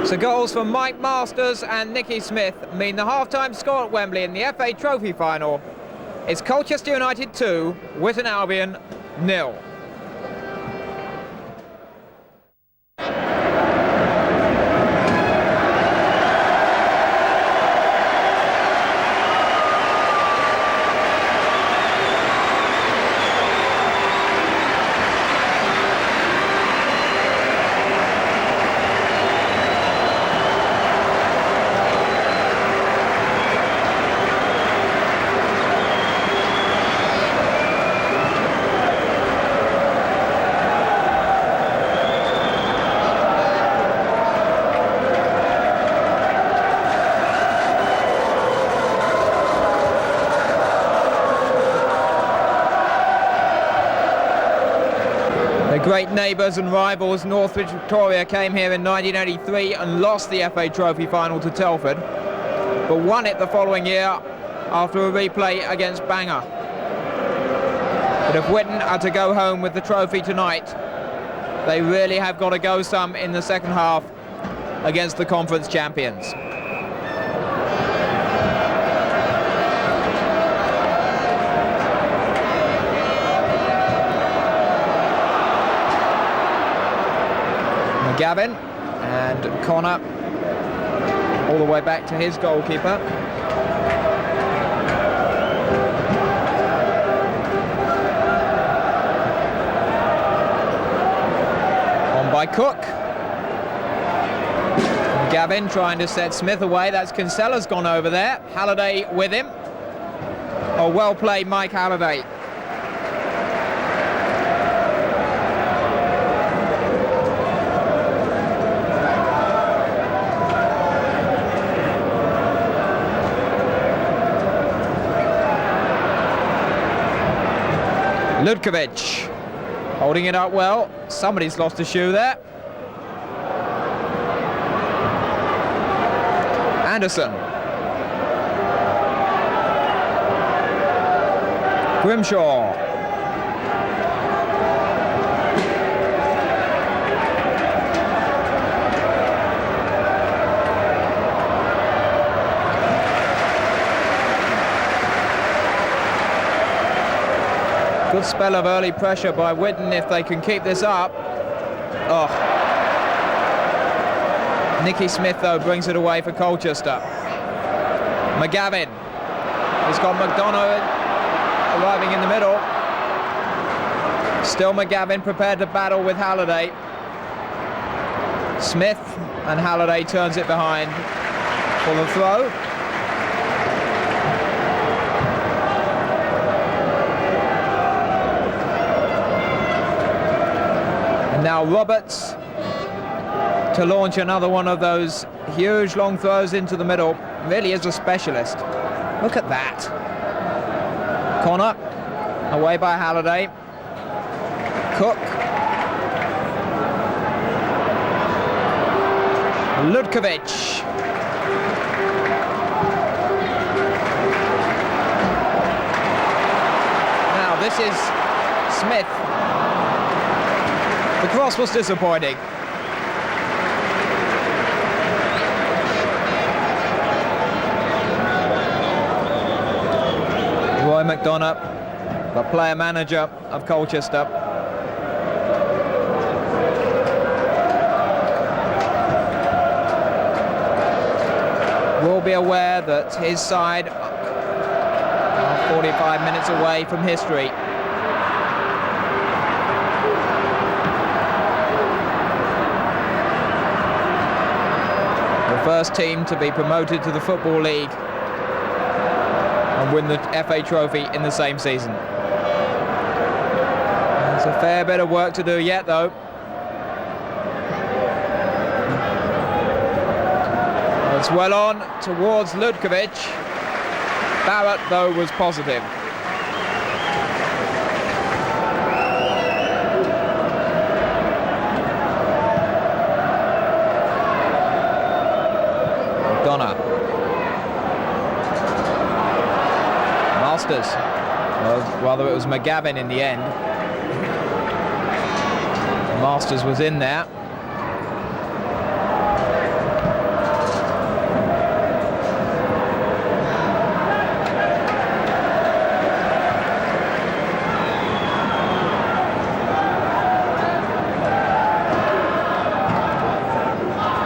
S1: So goals from Mike Masters and Nicky Smith mean the half-time score at Wembley in the FA Trophy final is Colchester United 2, WITTON Albion 0. Great neighbours and rivals, Northwich Victoria came here in 1983 and lost the FA Trophy final to Telford, but won it the following year after a replay against Bangor. But if Witton are to go home with the trophy tonight, they really have got to go some in the second half against the conference champions. Gavin And Connor all the way back to his goalkeeper. On by Cook. Gavin trying to set Smith away. That's Kinsella's gone over there. Halliday with him. Oh, well played, Mike Halliday. Ludkovic holding it up well. Somebody's lost a shoe there. Anderson. Grimshaw. Good spell of early pressure by Witton if they can keep this up. Oh. Nicky Smith, though, brings it away for Colchester. McGavin. He's got McDonough arriving in the middle. Still McGavin prepared to battle with Halliday. Smith, and Halliday turns it behind for the throw. And now Roberts to launch another one of those huge long throws into the middle. Really is a specialist. Look at that. Connor, away by Halliday. Cook. Ludkovic. Now this is Smith. The cross was disappointing. Roy McDonough, the player manager of Colchester. Will be aware that his side are 45 minutes away from history. The first team to be promoted to the Football League and win the FA Trophy in the same season. There's a fair bit of work to do yet, though. It's well on towards Ludkovic. Barrett, though, was positive. Donna. Masters. Well, rather it was McGavin in the end. Masters was in there.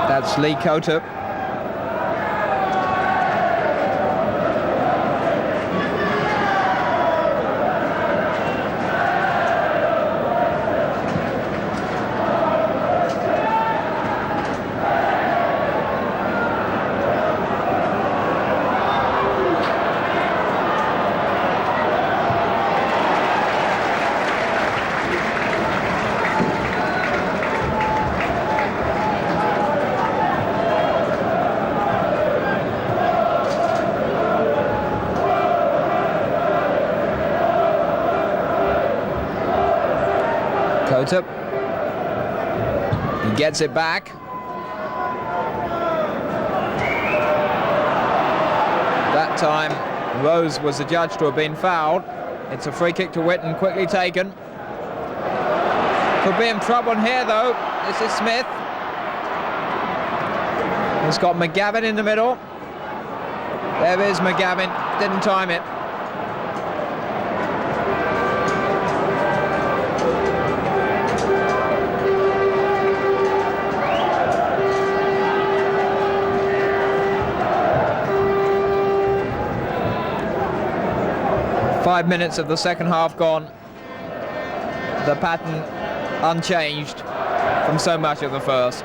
S1: That's Lee Coulter. Coulter. He gets it back. That time Rose was adjudged to have been fouled. It's a free kick to Witton, quickly taken. Could be in trouble here though. This is Smith. He's got McGavin in the middle. There is McGavin, didn't time it. 5 minutes of the second half gone. The pattern unchanged from so much of the first.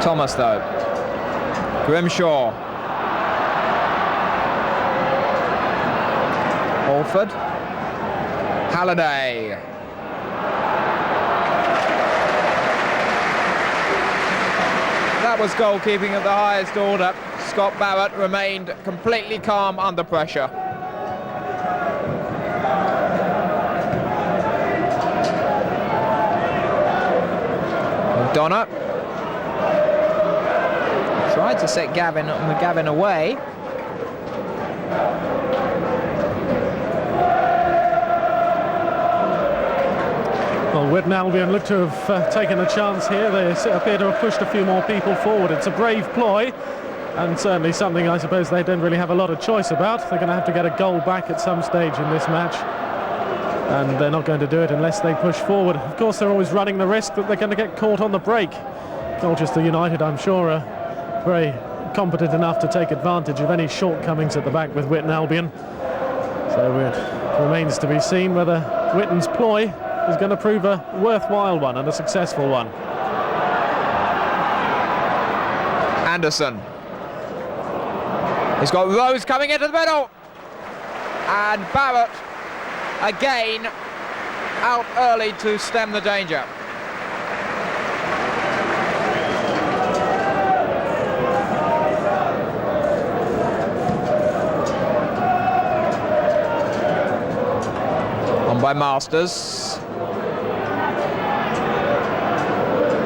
S1: Thomas though. Grimshaw. Alford. Halliday. That was goalkeeping of the highest order. Scott Barrett remained completely calm under pressure. McDonough tried to set McGavin away.
S2: Well, Witton Albion look to have taken a chance here. They appear to have pushed a few more people forward. It's a brave ploy, and certainly something I suppose they don't really have a lot of choice about. They're going to have to get a goal back at some stage in this match, and they're not going to do it unless they push forward. Of course, they're always running the risk that they're going to get caught on the break. Colchester United, I'm sure, are very competent enough to take advantage of any shortcomings at the back with Witton Albion. So it remains to be seen whether Witton's ploy is going to prove a worthwhile one and a successful one.
S1: Anderson. He's got Rose coming into the middle. And Barrett again out early to stem the danger. On by Masters.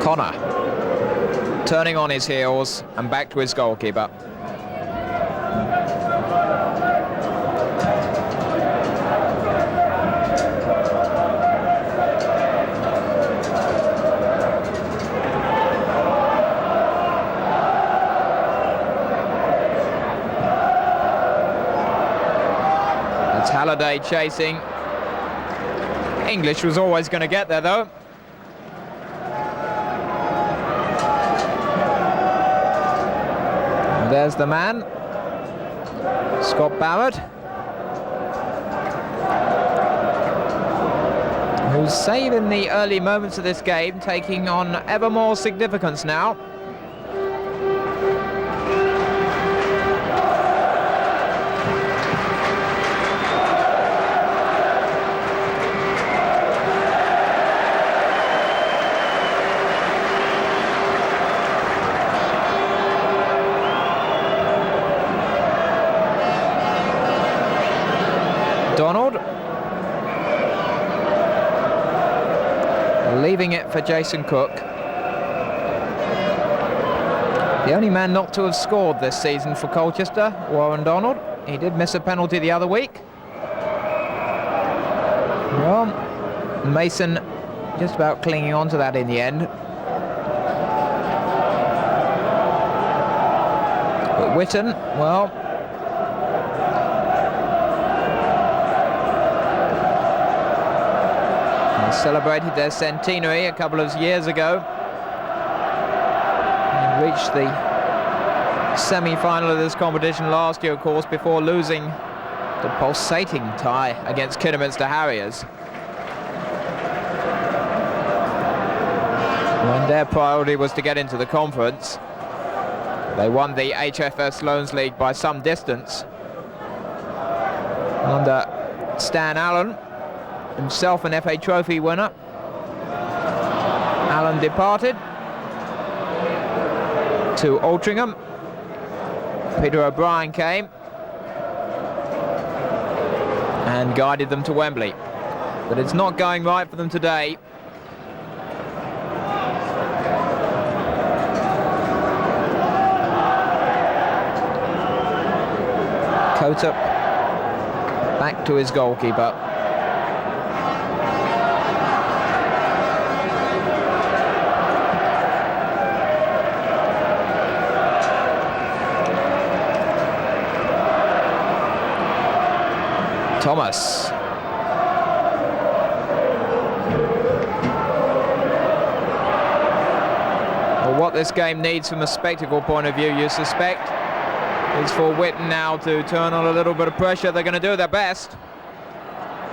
S1: Connor turning on his heels and back to his goalkeeper. It's Halliday chasing. English was always going to get there though. There's the man, Scott Barrett, who's saving the early moments of this game, taking on ever more significance now. Donald leaving it for Jason Cook, the only man not to have scored this season for Colchester. Warren Donald, he did miss a penalty the other week. Well, Mason just about clinging on to that in the end. But Witton, well, celebrated their centenary a couple of years ago and reached the semi-final of this competition last year, of course, before losing the pulsating tie against Kidderminster Harriers, when their priority was to get into the conference. They won the HFS Loans League by some distance under Stan Allen, himself an FA Trophy winner. Allen departed to Altrincham. Peter O'Brien came and guided them to Wembley. But it's not going right for them today. Coates back to his goalkeeper. Thomas. Well, what this game needs from a spectacle point of view, you suspect, is for Witton now to turn on a little bit of pressure. They're going to do their best.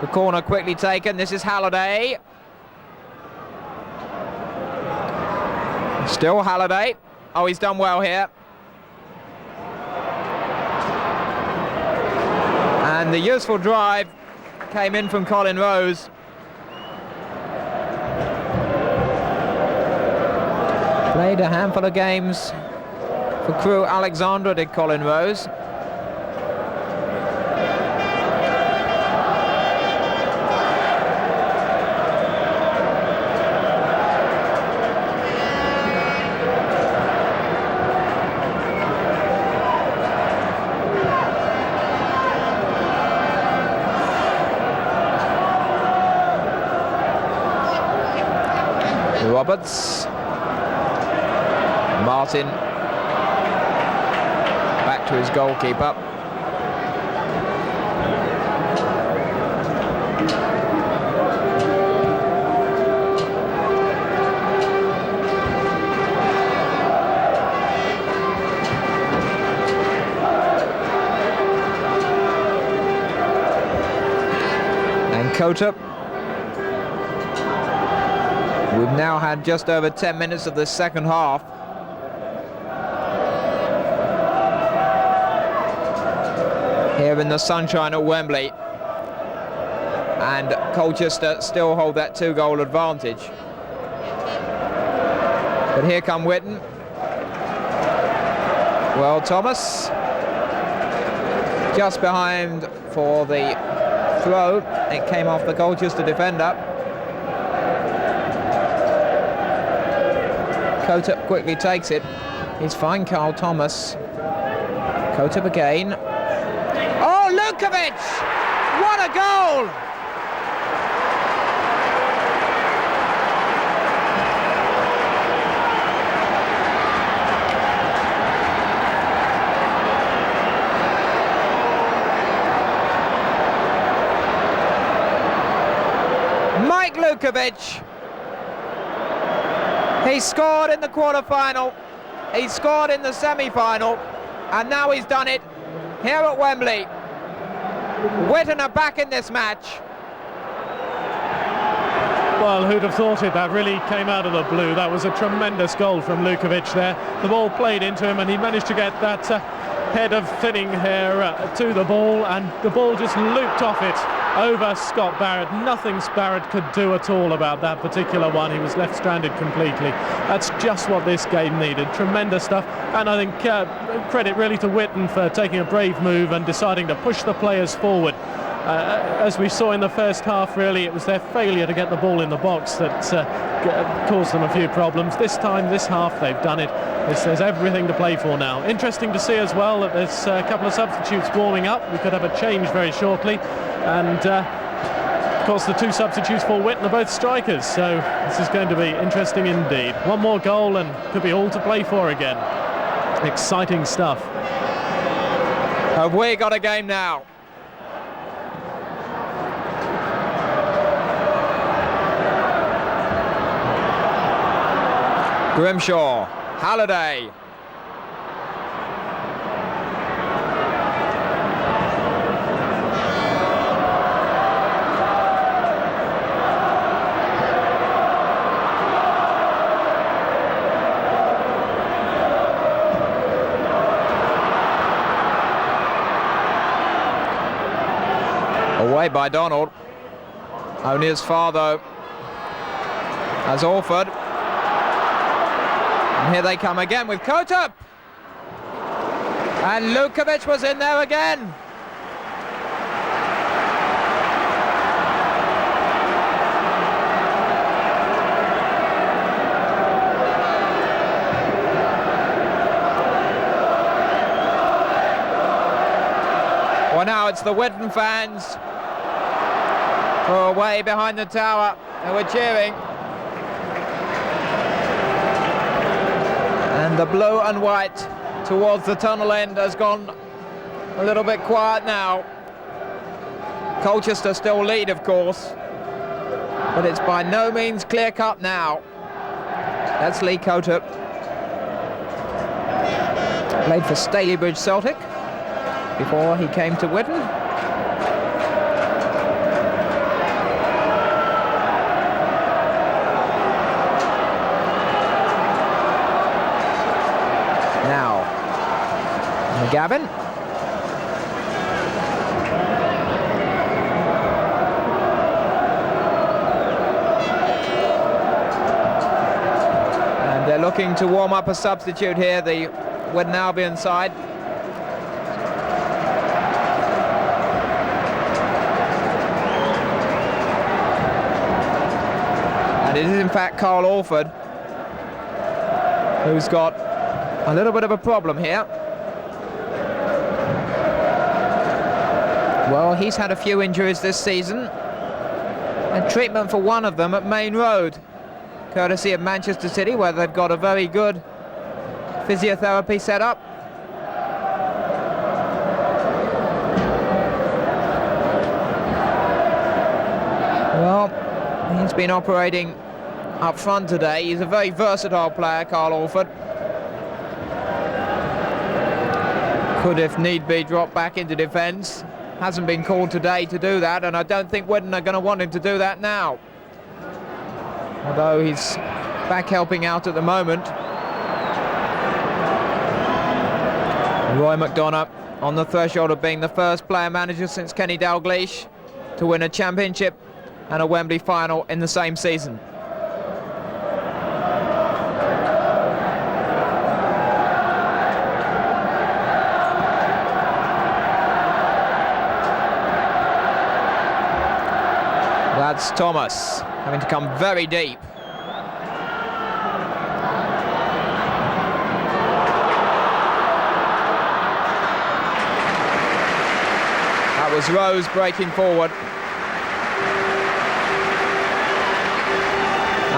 S1: The corner quickly taken. This is Halliday. Still Halliday. Oh, he's done well here. And the useful drive came in from Colin Rose. Played a handful of games for Crewe Alexandra, did Colin Rose. Roberts. Martin. Back to his goalkeeper. And Kota. We've now had just over 10 minutes of the second half. Here in the sunshine at Wembley. And Colchester still hold that 2-goal advantage. But here come Witton. Well, Thomas. Just behind for the throw. It came off the Colchester defender. Kota quickly takes it. He's fine, Carl Thomas. Kota again. Oh, Lukovic! What a goal! Mike Lukovic. He scored in the quarter-final, he scored in the semi-final, and now he's done it here at Wembley. Witton are back in this match.
S2: Well, who'd have thought it? That really came out of the blue. That was a tremendous goal from Lukovic there. The ball played into him and he managed to get that head of thinning hair to the ball, and the ball just looped off it over Scott Barrett. Nothing Barrett could do at all about that particular one. He was left stranded completely. That's just what this game needed. Tremendous stuff, and I think credit really to Witton for taking a brave move and deciding to push the players forward. As we saw in the first half, really, it was their failure to get the ball in the box that caused them a few problems. This time, this half, they've done it. There's everything to play for now. Interesting to see as well that there's a couple of substitutes warming up. We could have a change very shortly. And, of course, the two substitutes for Witton are both strikers. So this is going to be interesting indeed. One more goal and could be all to play for again. Exciting stuff.
S1: Have we got a game now? Grimshaw, Halliday. Away by Donald. Only his father has Orford. And here they come again with Kota. And Lukovic was in there again. Well, now it's the Witton fans who are way behind the tower who are cheering. And the blue and white towards the tunnel end has gone a little bit quiet now. Colchester still lead, of course, but it's by no means clear-cut now. That's Lee Kota.
S3: Played for Stalybridge Celtic before he came to Witton. Now, McGavin. And they're looking to warm up a substitute here, the WITTON Albion side. And it is in fact Carl Alford who's got a little bit of a problem here. Well, he's had a few injuries this season, and treatment for one of them at Main Road, courtesy of Manchester City, where they've got a very good physiotherapy set up. Well, he's been operating up front today. He's a very versatile player, Carl Alford. Could, if need be, drop back into defence. Hasn't been called today to do that, and I don't think Witton are going to want him to do that now. Although he's back helping out at the moment. Roy McDonough on the threshold of being the first player manager since Kenny Dalglish to win a championship and a Wembley final in the same season. That's Thomas having to come very deep. That was Rose breaking forward.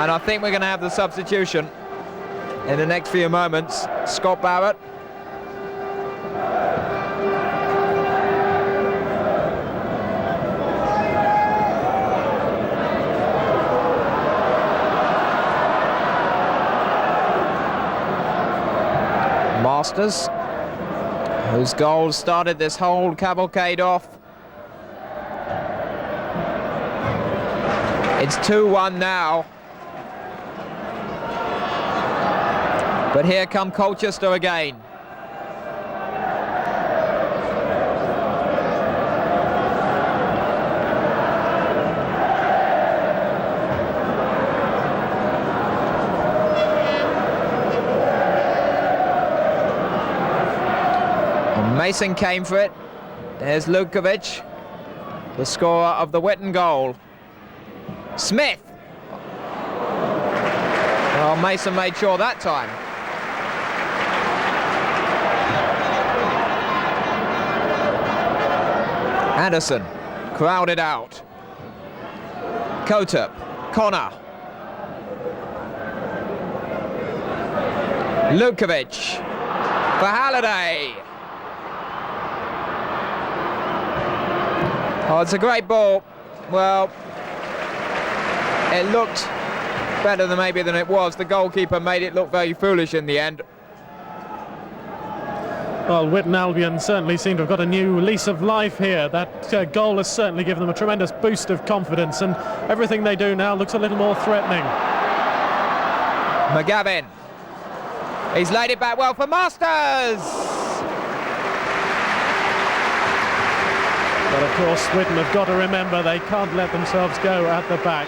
S3: And I think we're going to have the substitution in the next few moments. Scott Barrett. Masters, whose goal started this whole cavalcade off. It's 2-1 now. But here come Colchester again. Mason came for it. There's Lukovic, the scorer of the Witton goal. Smith. Well, Mason made sure that time. Anderson, crowded out. Coter, Connor. Lukovic for Halliday. Oh, it's a great ball. Well, it looked better than maybe than it was. The goalkeeper made it look very foolish in the end.
S2: Well, Witton Albion certainly seem to have got a new lease of life here. That goal has certainly given them a tremendous boost of confidence, and everything they do now looks a little more threatening.
S1: McGavin. He's laid it back well for Masters.
S2: But of course, Witton have got to remember they can't let themselves go at the back.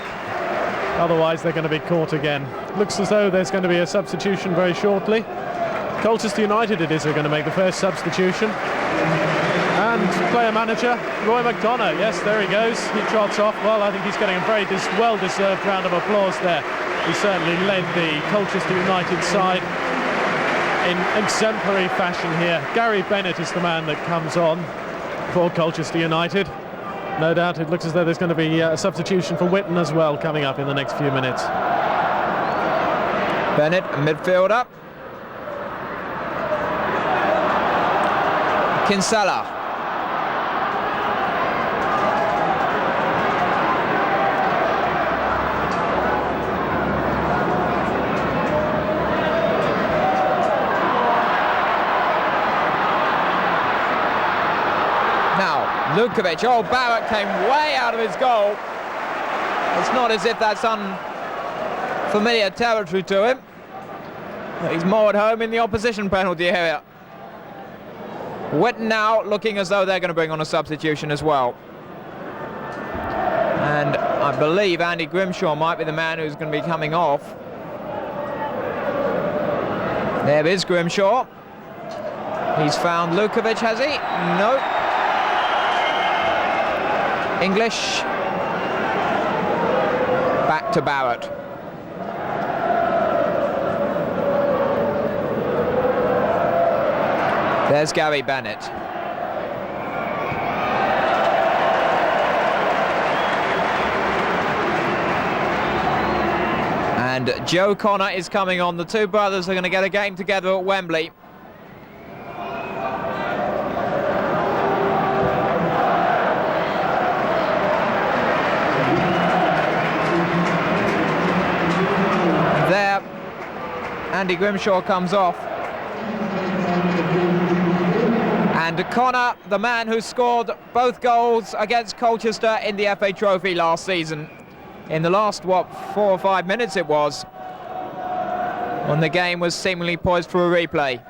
S2: Otherwise, they're going to be caught again. Looks as though there's going to be a substitution very shortly. Colchester United it is who are going to make the first substitution. And player manager, Roy McDonough. Yes, there he goes. He trots off. Well, I think he's getting a very well-deserved round of applause there. He certainly led the Colchester United side in exemplary fashion here. Gary Bennett is the man that comes on for Colchester United. No doubt it looks as though there's going to be a substitution for Witton as well coming up in the next few minutes.
S1: Bennett, midfielder. Kinsella.
S3: Lukovic, oh, Barrett came way out of his goal. It's not as if that's unfamiliar territory to him. He's more at home in the opposition penalty area. Witton now looking as though they're going to bring on a substitution as well. And I believe Andy Grimshaw might be the man who's going to be coming off. There is Grimshaw. He's found Lukovic, has he? No. English. Back to Barrett. There's Gary Bennett. And Joe Connor is coming on. The two brothers are going to get a game together at Wembley. There, Andy Grimshaw comes off. And Connor, the man who scored both goals against Colchester in the FA Trophy last season. In the last, 4 or 5 minutes it was, when the game was seemingly poised for a replay.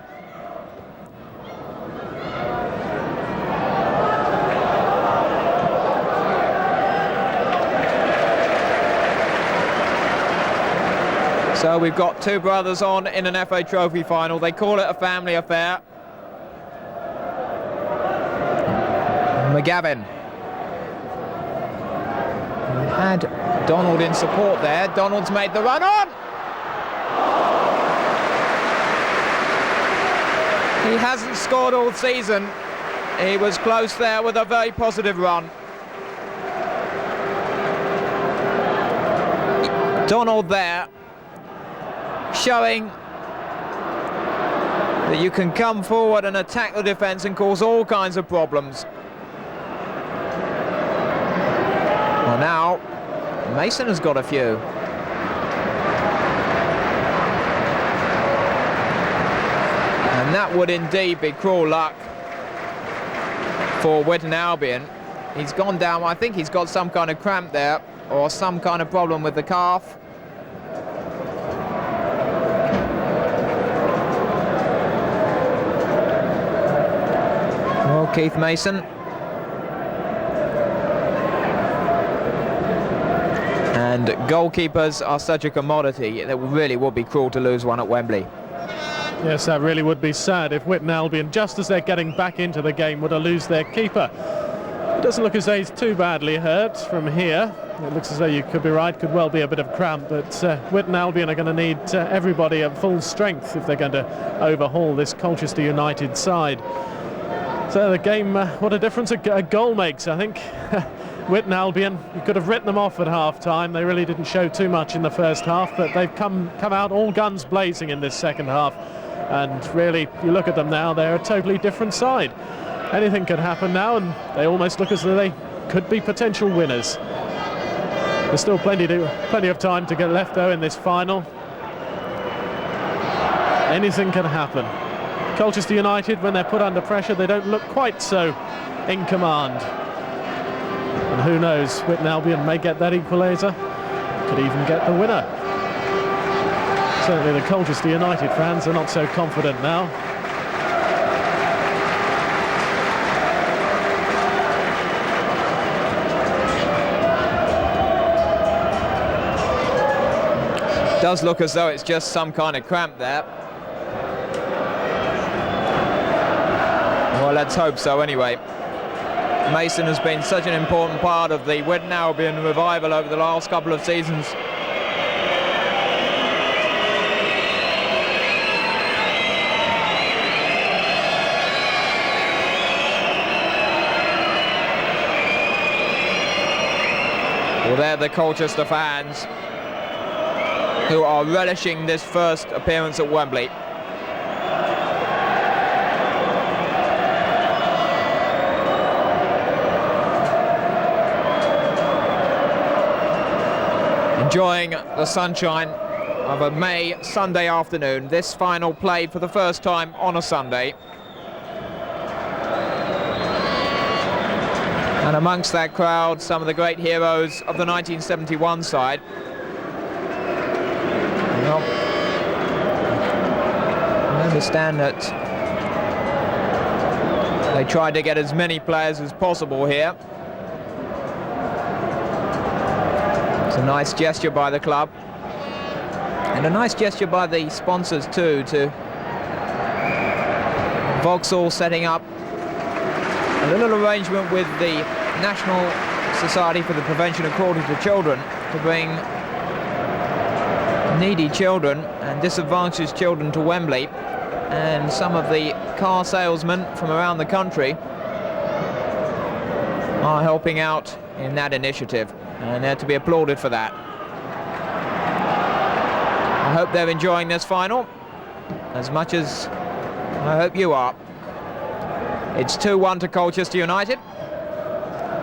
S3: So we've got two brothers on in an FA Trophy final. They call it a family affair. McGavin. We had Donald in support there. Donald's made the run on. He hasn't scored all season. He was close there with a very positive run. Donald there, showing that you can come forward and attack the defence and cause all kinds of problems. Well, now Mason has got a few. And that would indeed be cruel luck for Witton Albion. He's gone down. I think he's got some kind of cramp there, or some kind of problem with the calf. Well, Keith Mason. And goalkeepers are such a commodity, it really would be cruel to lose one at Wembley.
S2: Yes, that really would be sad if Witton Albion, just as they're getting back into the game, were to lose their keeper. It doesn't look as though he's too badly hurt from here. It looks as though you could be right, could well be a bit of cramp, but Witton Albion are going to need everybody at full strength if they're going to overhaul this Colchester United side. So the game, what a difference a goal makes, I think. Witton Albion, you could have written them off at half-time. They really didn't show too much in the first half, but they've come out all guns blazing in this second half. And really, you look at them now, they're a totally different side. Anything could happen now, and they almost look as though they could be potential winners. There's still plenty of time to get left, though, in this final. Anything can happen. Colchester United, when they're put under pressure, they don't look quite so in command. And who knows, Witton Albion may get that equaliser, could even get the winner. Certainly the Colchester United fans are not so confident now.
S3: Does look as though it's just some kind of cramp there. Well, let's hope so anyway. Mason has been such an important part of the Witton Albion revival over the last couple of seasons. Well, they're the Colchester fans who are relishing this first appearance at Wembley. Enjoying the sunshine of a May Sunday afternoon. This final played for the first time on a Sunday. And amongst that crowd, some of the great heroes of the 1971 side. Well, I understand that they tried to get as many players as possible here. It's a nice gesture by the club. And a nice gesture by the sponsors too, to Vauxhall setting up a little arrangement with the National Society for the Prevention of Cruelty to Children to bring needy children and disadvantaged children to Wembley, and some of the car salesmen from around the country are helping out in that initiative, and they're to be applauded for that. I hope they're enjoying this final as much as I hope you are. It's 2-1 to Colchester United,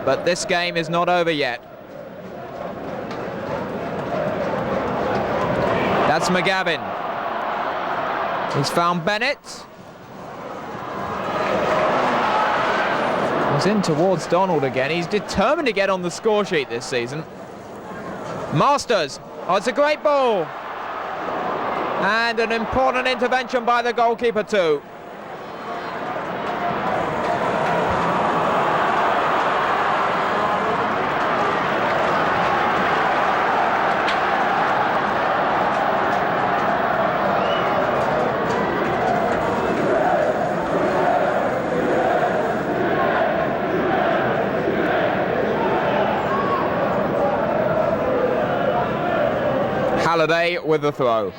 S3: but this game is not over yet. That's McGavin. He's found Bennett. He's in towards Donald again. He's determined to get on the score sheet this season. Masters. Oh, it's a great ball. And an important intervention by the goalkeeper too. Halliday with the throw.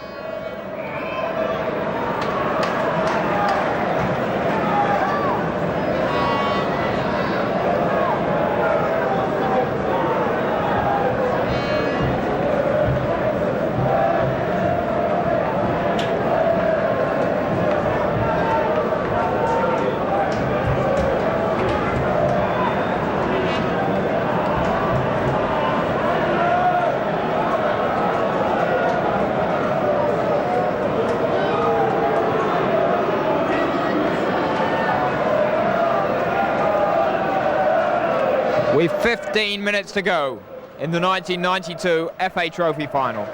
S3: With 15 minutes to go in the 1992 FA Trophy final.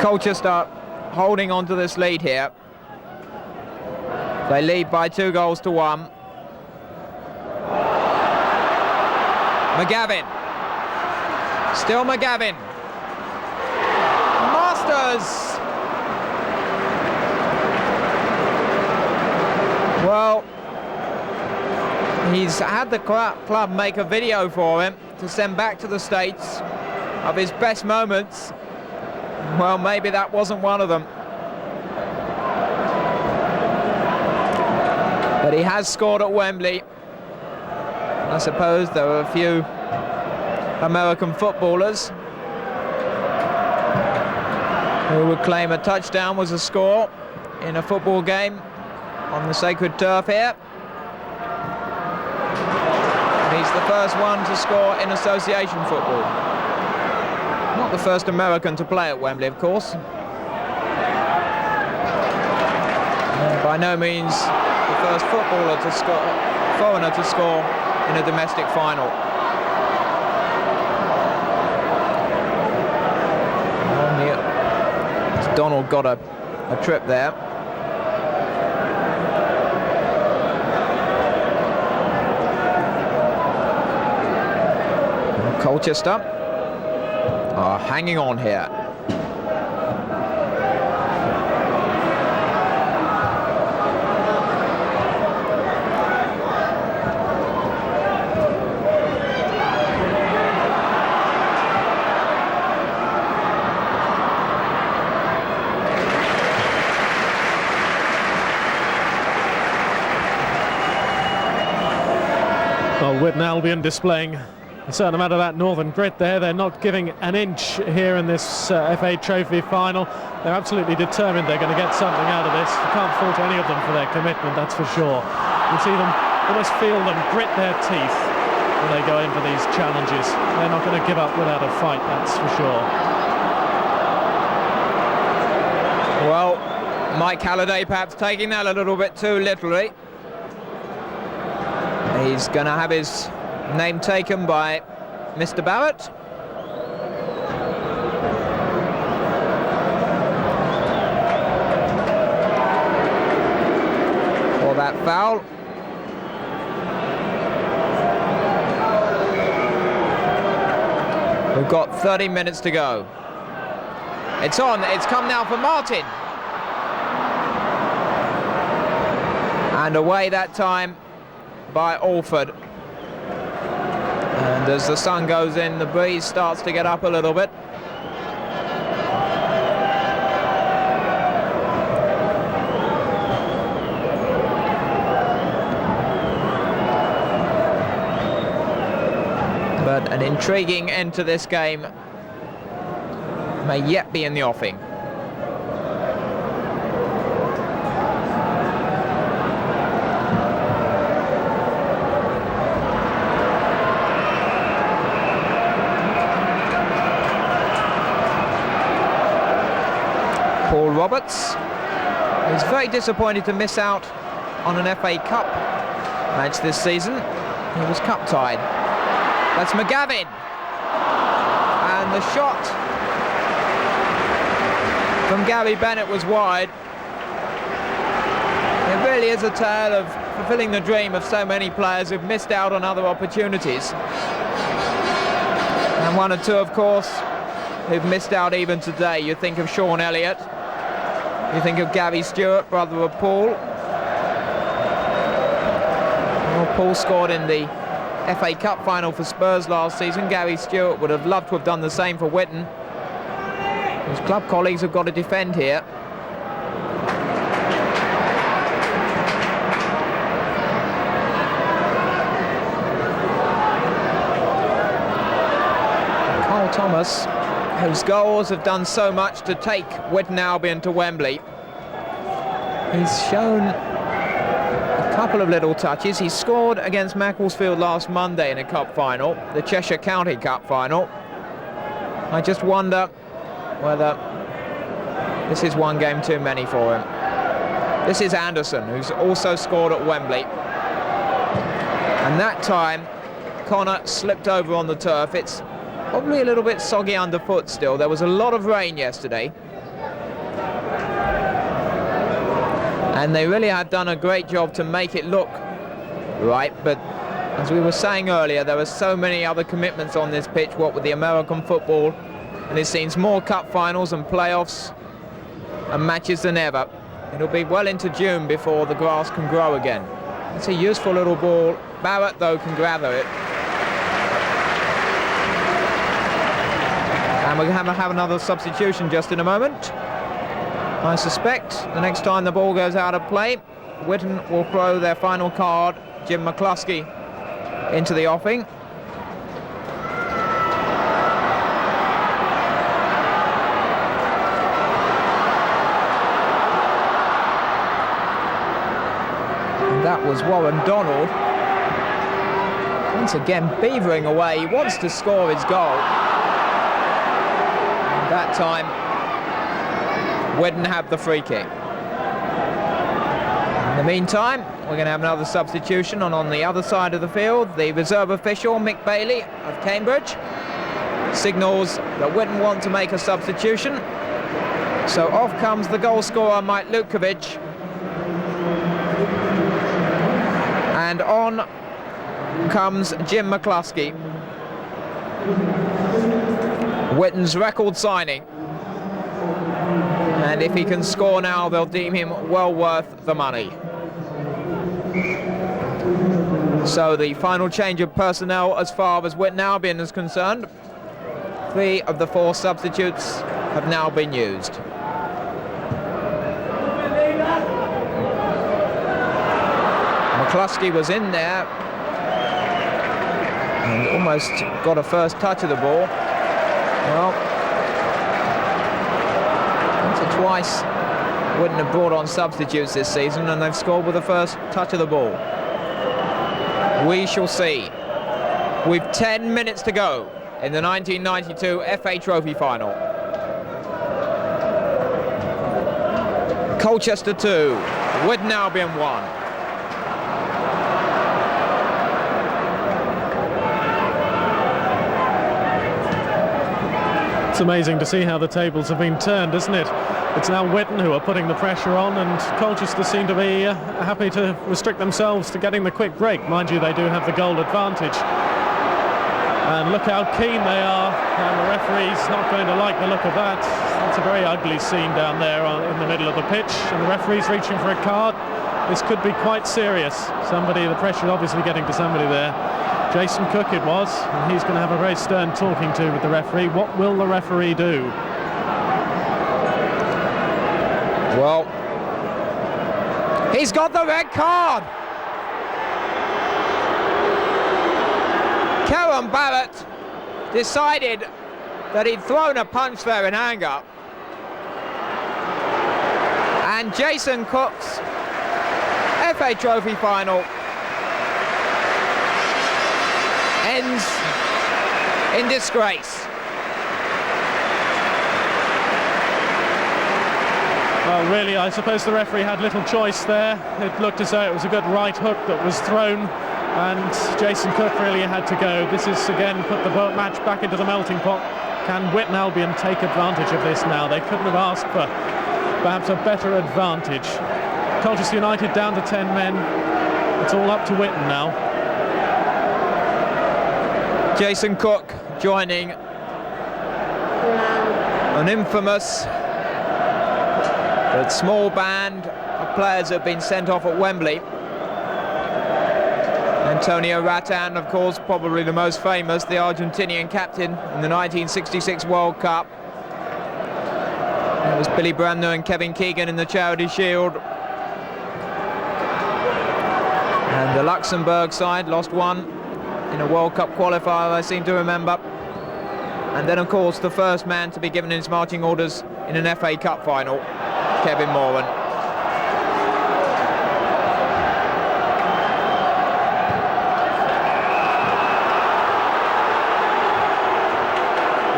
S3: Colchester holding on to this lead here. They lead by 2-1. McGavin. Still McGavin. Masters. Well, he's had the club make a video for him to send back to the States of his best moments. Well, maybe that wasn't one of them. But he has scored at Wembley. I suppose there were a few American footballers who would claim a touchdown was a score in a football game on the sacred turf here. And he's the first one to score in association football. Not the first American to play at Wembley, of course. And by no means the first footballer to score, foreigner to score in a domestic final. Donald got a trip there. Colchester are hanging on here.
S2: Well, Whitton Albion displaying a certain amount of that northern grit there. They're not giving an inch here in this FA Trophy final. They're absolutely determined they're going to get something out of this. You can't fault any of them for their commitment, that's for sure. You see them, almost feel them grit their teeth when they go in for these challenges. They're not going to give up without a fight, that's for sure.
S3: Well, Mike Halliday perhaps taking that a little bit too literally. He's going to have his name taken by Mr. Barrett. For that foul. We've got 30 minutes to go. It's on, it's come now for Martin. And away that time by Alford. And as the sun goes in, the breeze starts to get up a little bit. But an intriguing end to this game may yet be in the offing. Paul Roberts is very disappointed to miss out on an FA Cup match this season. He was cup tied. That's McGavin. And the shot from Gary Bennett was wide. It really is a tale of fulfilling the dream of so many players who've missed out on other opportunities. And one or two, of course, who've missed out even today. You think of Sean Elliott. You think of Gary Stewart, brother of Paul. Well, Paul scored in the FA Cup final for Spurs last season. Gary Stewart would have loved to have done the same for Witton. His club colleagues have got to defend here. Carl Thomas, whose goals have done so much to take Witton Albion to Wembley. He's shown a couple of little touches. He scored against Macclesfield last Monday in a cup final, the Cheshire County Cup final. I just wonder whether this is one game too many for him. This is Anderson, who's also scored at Wembley. And that time, Connor slipped over on the turf. It's probably a little bit soggy underfoot still. There was a lot of rain yesterday. And they really had done a great job to make it look right, but as we were saying earlier, there were so many other commitments on this pitch, what with the American football, and it seems more cup finals and playoffs and matches than ever. It'll be well into June before the grass can grow again. It's a useful little ball. Barrett, though, can gather it. And we're going to have another substitution just in a moment. I suspect the next time the ball goes out of play, Witton will throw their final card, Jim McCluskey, into the offing. And that was Warren Donald. Once again, beavering away. He wants to score his goal. And that time, Witton have the free kick. In the meantime, we're going to have another substitution on the other side of the field. The reserve official, Mick Bailey of Cambridge, signals that Witton want to make a substitution. So off comes the goal scorer, Mike Lutkovic. And on comes Jim McCluskey. Witton's record signing. And if he can score now, they'll deem him well worth the money. So the final change of personnel as far as Witton Albion is concerned. 3 of the 4 substitutes have now been used. McCluskey was in there and almost got a first touch of the ball. Well, once or twice Witton have brought on substitutes this season and they've scored with the first touch of the ball. We shall see. We've 10 minutes to go in the 1992 FA Trophy final. Colchester 2, Witton Albion 1.
S2: It's amazing to see how the tables have been turned, isn't it? It's now Witton who are putting the pressure on, and Colchester seem to be happy to restrict themselves to getting the quick break. Mind you, they do have the goal advantage. And look how keen they are, and the referee's not going to like the look of that. It's a very ugly scene down there in the middle of the pitch, and the referee's reaching for a card. This could be quite serious. The pressure obviously getting to somebody there. Jason Cook it was, and he's going to have a very stern talking to with the referee. What will the referee do?
S3: Well, he's got the red card. Karen Barrett decided that he'd thrown a punch there in anger. And Jason Cook's FA Trophy final ends in disgrace.
S2: Well, really, I suppose the referee had little choice there. It looked as though it was a good right hook that was thrown, and Jason Cook really had to go. This is, again, put the match back into the melting pot. Can WITTON Albion take advantage of this now? They couldn't have asked for perhaps a better advantage. Colchester United down to 10 men. It's all up to WITTON now.
S3: Jason Cook joining an infamous but small band of players that have been sent off at Wembley. Antonio Rattan, of course, probably the most famous, the Argentinian captain in the 1966 World Cup. It was Billy Brandner and Kevin Keegan in the Charity Shield. And the Luxembourg side lost one in a World Cup qualifier, I seem to remember. And then, of course, the first man to be given his marching orders in an FA Cup final, Kevin Moran.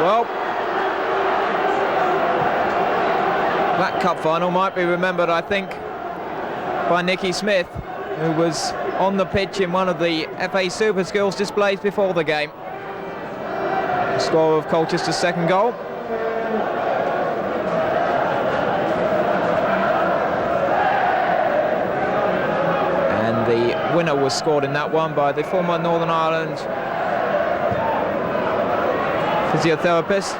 S3: Well, that cup final might be remembered, I think, by Nicky Smith, who was on the pitch in one of the FA Super Skills displays before the game. The score of Colchester's second goal. And the winner was scored in that one by the former Northern Ireland physiotherapist,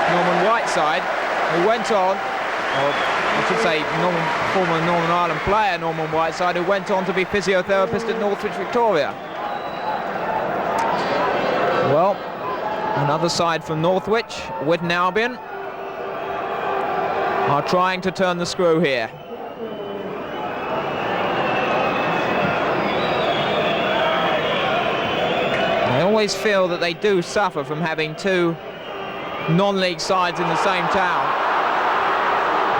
S3: Norman Whiteside, who went on, or I should say former Northern Ireland player Norman Whiteside, who went on to be physiotherapist at Northwich, Victoria. Well, another side from Northwich, WITTON Albion, are trying to turn the screw here. I always feel that they do suffer from having two non-league sides in the same town.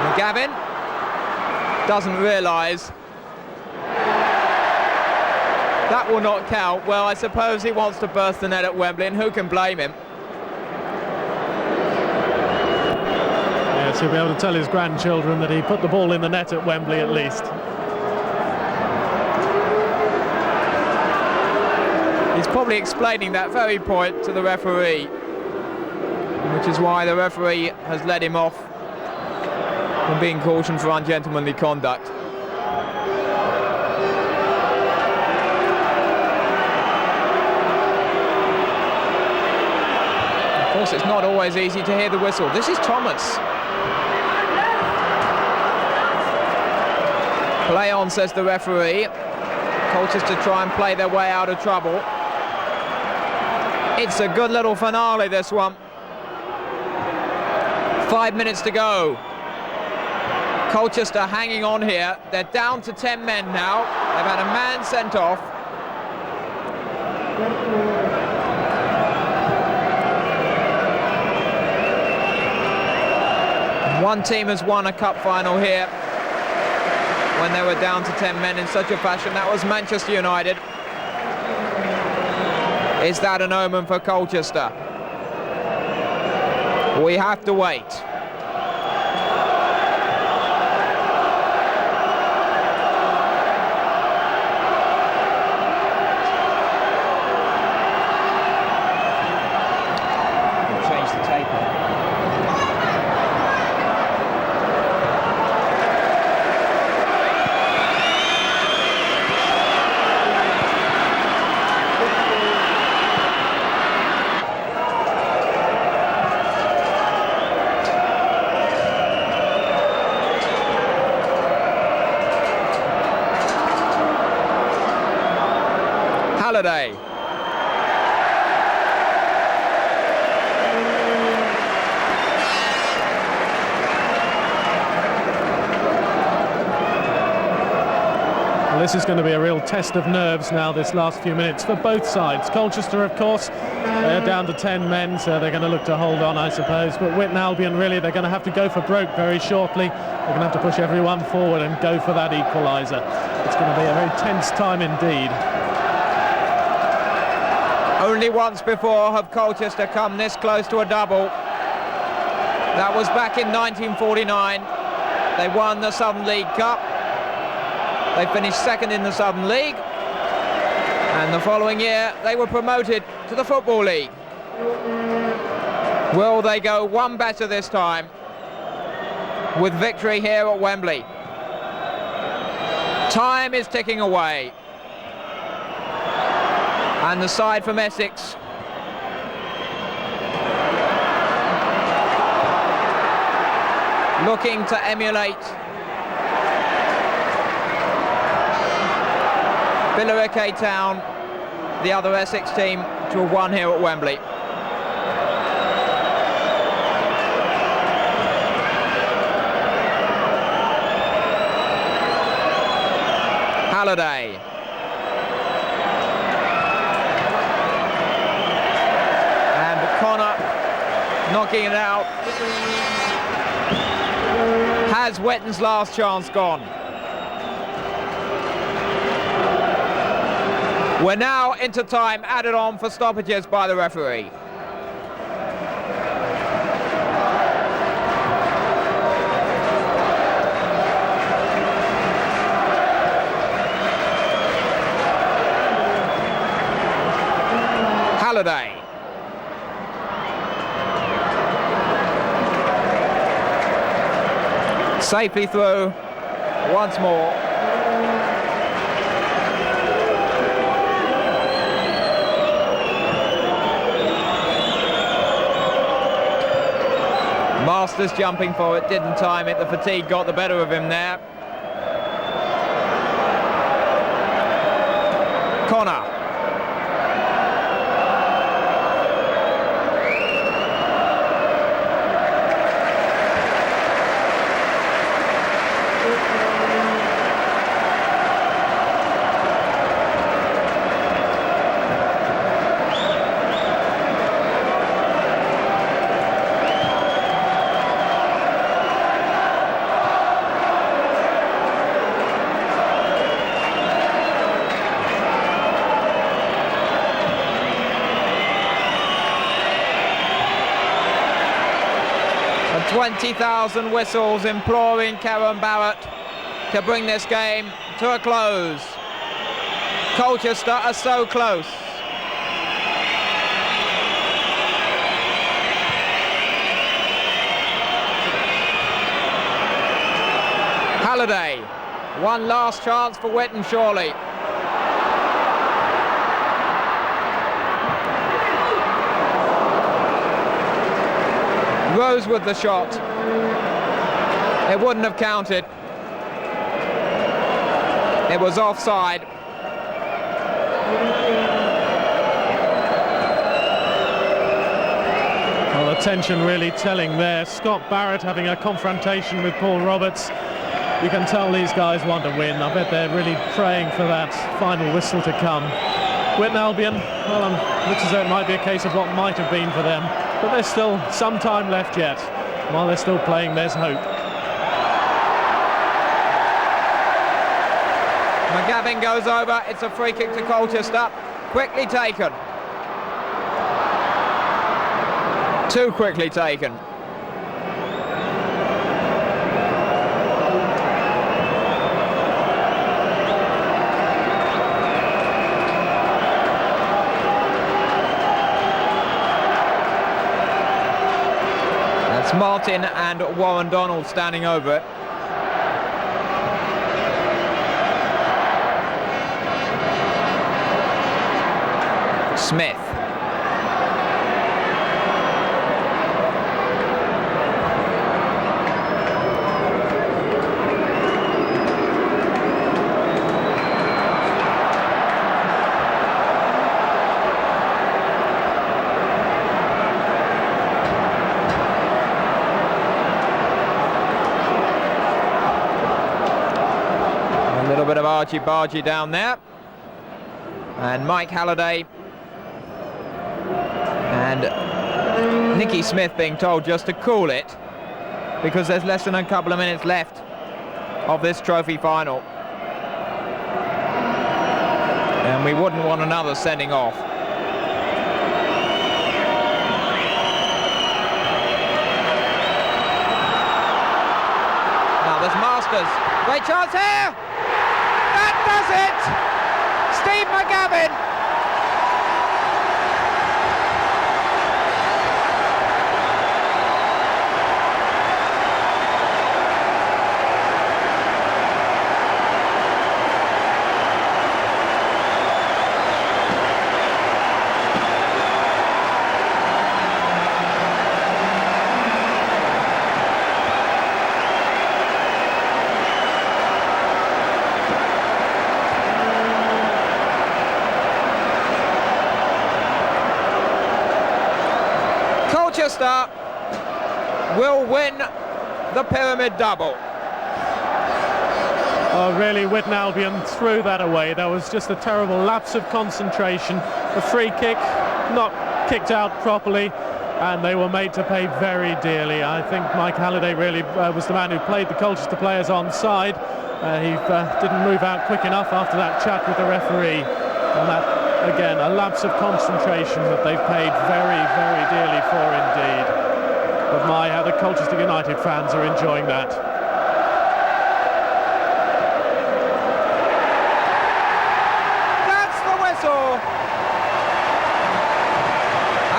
S3: And Gavin doesn't realise that will not count. Well, I suppose he wants to burst the net at Wembley, and who can blame him?
S2: Yes, he'll be able to tell his grandchildren that he put the ball in the net at Wembley at least.
S3: He's probably explaining that very point to the referee, which is why the referee has let him off from being cautioned for ungentlemanly conduct. Of course, it's not always easy to hear the whistle. This is Thomas. Play on, says the referee. Colchester try and play their way out of trouble. It's a good little finale, this one. 5 minutes to go. Colchester hanging on here. They're down to 10 men now. They've had a man sent off. One team has won a cup final here when they were down to 10 men in such a fashion. That was Manchester United. Is that an omen for Colchester? We have to wait. Change the tape. Halliday.
S2: Well, this is going to be a real test of nerves now, this last few minutes, for both sides. Colchester, of course, they're down to 10 men, so they're going to look to hold on, I suppose. But Witton Albion, really, they're going to have to go for broke very shortly. They're going to have to push everyone forward and go for that equaliser. It's going to be a very tense time indeed.
S3: Only once before have Colchester come this close to a double. That was back in 1949. They won the Southern League Cup. They finished second in the Southern League. And the following year, they were promoted to the Football League. Will they go one better this time with victory here at Wembley? Time is ticking away. And the side from Essex looking to emulate Billericay Town, the other Essex team, to have won here at Wembley. Halliday. And Connor knocking it out. Has Witton's last chance gone? We're now into time added on for stoppages by the referee. Halliday. Safely through once more. Masters jumping for it, didn't time it. The fatigue got the better of him there. Connor. And 20,000 whistles imploring Karen Barrett to bring this game to a close. Colchester are so close. Halliday, one last chance for Witton surely. Rose with the shot. It wouldn't have counted. It was offside.
S2: Well, the tension really telling there. Scott Barrett having a confrontation with Paul Roberts. You can tell these guys want to win. I bet they're really praying for that final whistle to come. Witton Albion, well, looks as though it might be a case of what might have been for them. But there's still some time left yet. While they're still playing, there's hope.
S3: McGavin goes over. It's a free kick to Colchester. Quickly taken. Too quickly taken. Martin and Warren Donald standing over it. Smith. bit of argy-bargy down there. And Mike Halliday and Nicky Smith being told just to cool it, because there's less than a couple of minutes left of this trophy final. And we wouldn't want another sending off. Now there's Masters. Great chance here! That does it! Steve McGavin! Colchester will win the Pyramid double.
S2: Oh, really, Witton Albion threw that away. That was just a terrible lapse of concentration. The free kick not kicked out properly, and they were made to pay very dearly. I think Mike Halliday really was the man who played the Colchester players onside. He didn't move out quick enough after that chat with the referee, and that, again, a lapse of concentration that they've paid very, very dearly for indeed. But my, how the Colchester United fans are enjoying that.
S3: That's the whistle!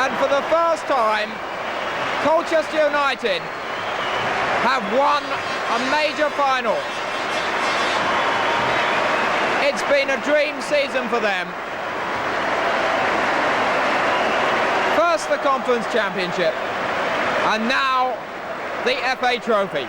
S3: And for the first time, Colchester United have won a major final. It's been a dream season for them. First the Conference Championship, and now the FA Trophy.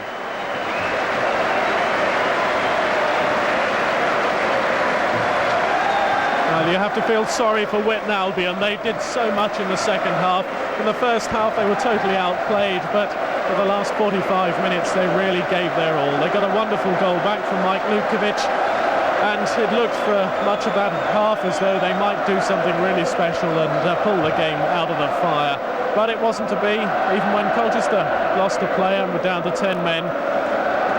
S2: Well, you have to feel sorry for Witton Albion. They did so much in the second half. In the first half they were totally outplayed, but for the last 45 minutes they really gave their all. They got a wonderful goal back from Mike Lukovic, and it looked for much of that half as though they might do something really special and pull the game out of the fire. But it wasn't to be. Even when Colchester lost a player and were down to 10 men,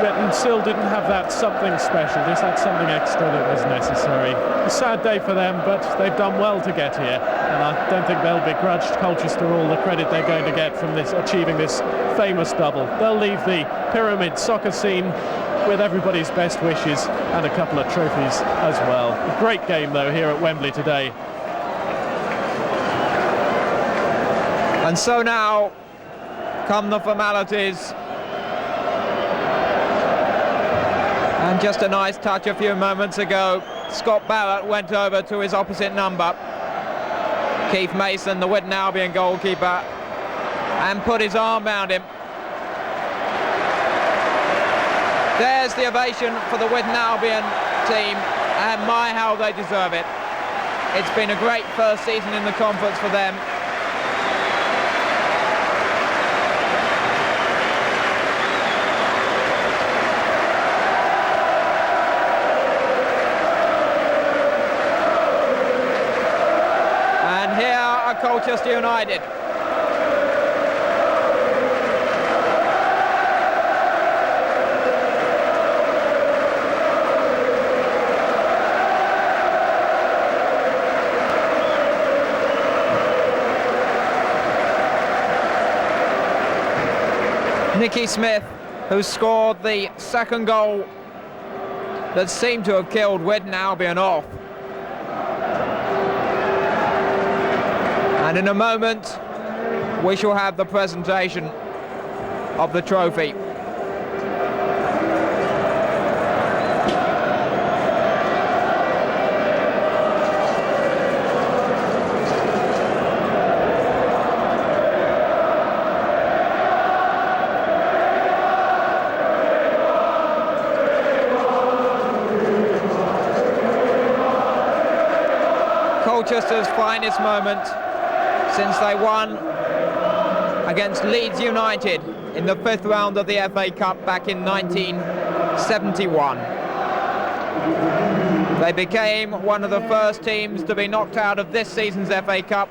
S2: Witton still didn't have that something special, just that something extra that was necessary. A sad day for them, but they've done well to get here, and I don't think they'll begrudge Colchester all the credit they're going to get from this, achieving this famous double. They'll leave the Pyramid soccer scene with everybody's best wishes and a couple of trophies as well. A great game though here at Wembley today.
S3: And so now come the formalities. And just a nice touch a few moments ago, Scott Barrett went over to his opposite number, Keith Mason, the Witton Albion goalkeeper, and put his arm round him. There's the ovation for the Witton Albion team, and my how they deserve it. It's been a great first season in the conference for them. And here are Colchester United. Nicky Smith, who scored the second goal that seemed to have killed Witton Albion off. And in a moment, we shall have the presentation of the trophy. Colchester's finest moment since they won against Leeds United in the 5th round of the FA Cup back in 1971. They became one of the first teams to be knocked out of this season's FA Cup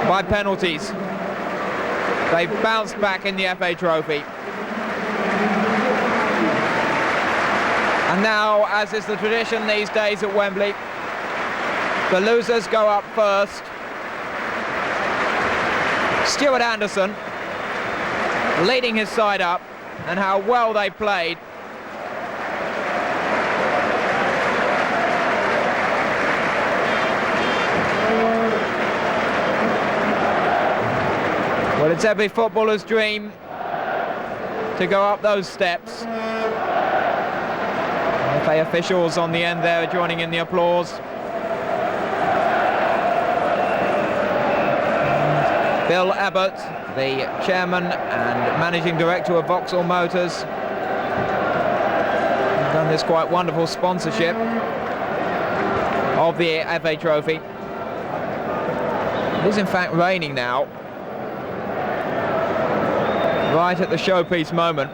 S3: by penalties. They bounced back in the FA Trophy. And now, as is the tradition these days at Wembley, the losers go up first. Stuart Anderson leading his side up, and how well they played. Well, it's every footballer's dream to go up those steps. FA officials on the end there joining in the applause. And Bill Abbott, the chairman and managing director of Vauxhall Motors, done this quite wonderful sponsorship of the FA Trophy. It is in fact raining now, right at the showpiece moment.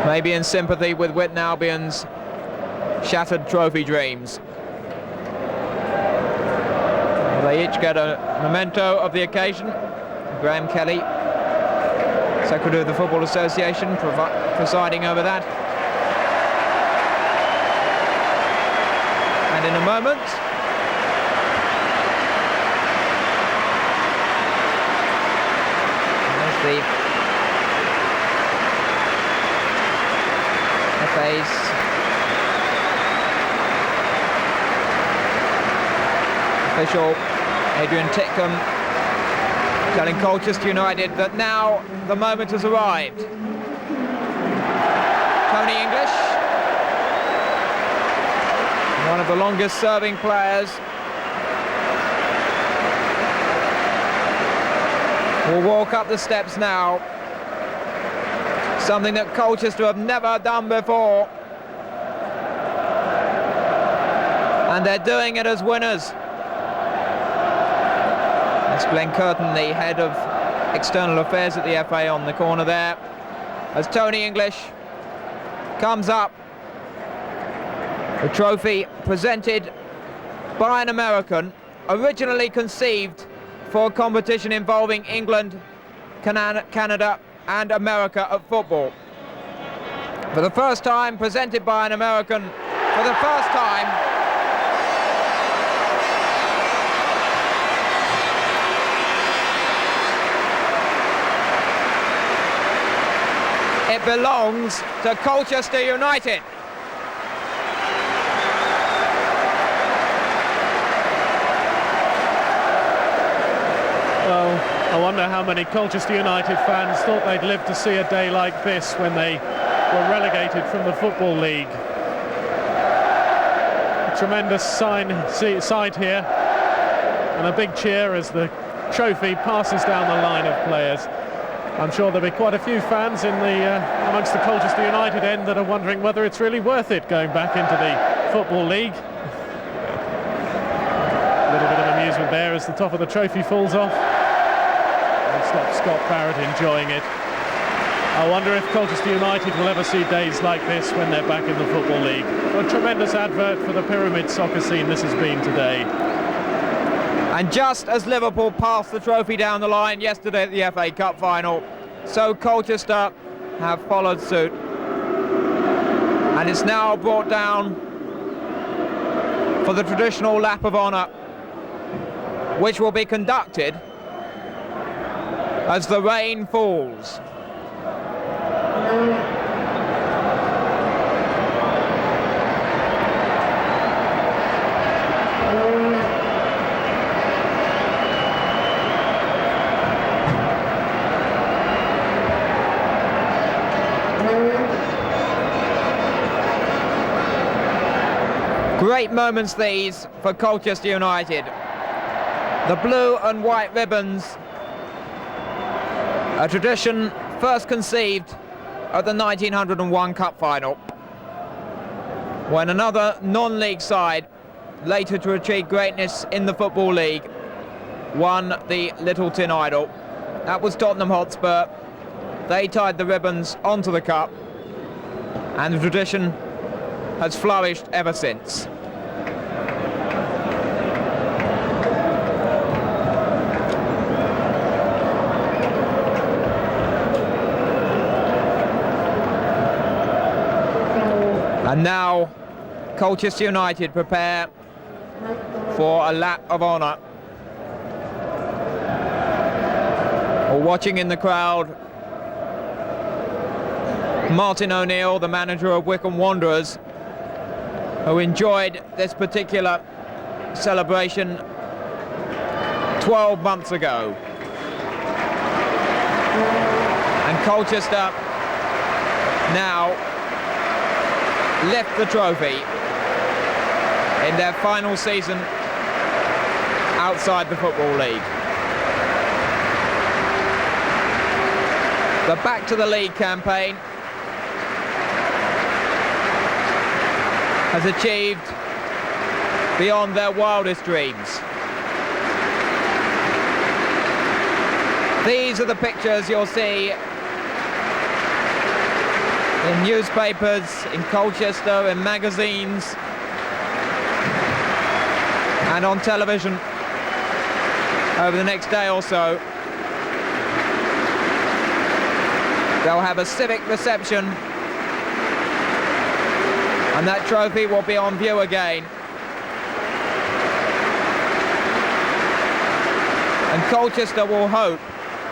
S3: Maybe in sympathy with Witton Albion's shattered trophy dreams. They each get a memento of the occasion. Graham Kelly, Secretary of the Football Association, presiding over that. And in a moment, there's the FA's official, Adrian Titcombe, telling Colchester United that now the moment has arrived. Tony English, one of the longest serving players, will walk up the steps now. Something that Colchester have never done before. And they're doing it as winners. That's Glenn Curtin, the head of external affairs at the FA, on the corner there, as Tony English comes up. The trophy presented by an American, originally conceived for a competition involving England, Canada and America at football. For the first time, presented by an American, for the first time. It belongs to Colchester United.
S2: Well, I wonder how many Colchester United fans thought they'd live to see a day like this when they were relegated from the Football League. A tremendous sight here, and a big cheer as the trophy passes down the line of players. I'm sure there'll be quite a few fans in amongst the Colchester United end that are wondering whether it's really worth it going back into the Football League. A little bit of amusement there as the top of the trophy falls off. Scott Barrett enjoying it. I wonder if Colchester United will ever see days like this when they're back in the Football League. A tremendous advert for the pyramid soccer scene this has been today.
S3: And just as Liverpool passed the trophy down the line yesterday at the FA Cup final, so Colchester have followed suit. And it's now brought down for the traditional lap of honour, which will be conducted as the rain falls. Great moments these for Colchester United. The blue and white ribbons, a tradition first conceived at the 1901 Cup final, when another non-league side, later to achieve greatness in the Football League, won the Little Tin Idol. That was Tottenham Hotspur, they tied the ribbons onto the cup, and the tradition has flourished ever since. And now Colchester United prepare for a lap of honour. Watching in the crowd, Martin O'Neill, the manager of Wycombe Wanderers, who enjoyed this particular celebration 12 months ago. And Colchester now lift the trophy in their final season outside the Football League. The Back to the League campaign has achieved beyond their wildest dreams. These are the pictures you'll see in newspapers, in Colchester, in magazines, and on television over the next day or so. They'll have a civic reception, and that trophy will be on view again. And Colchester will hope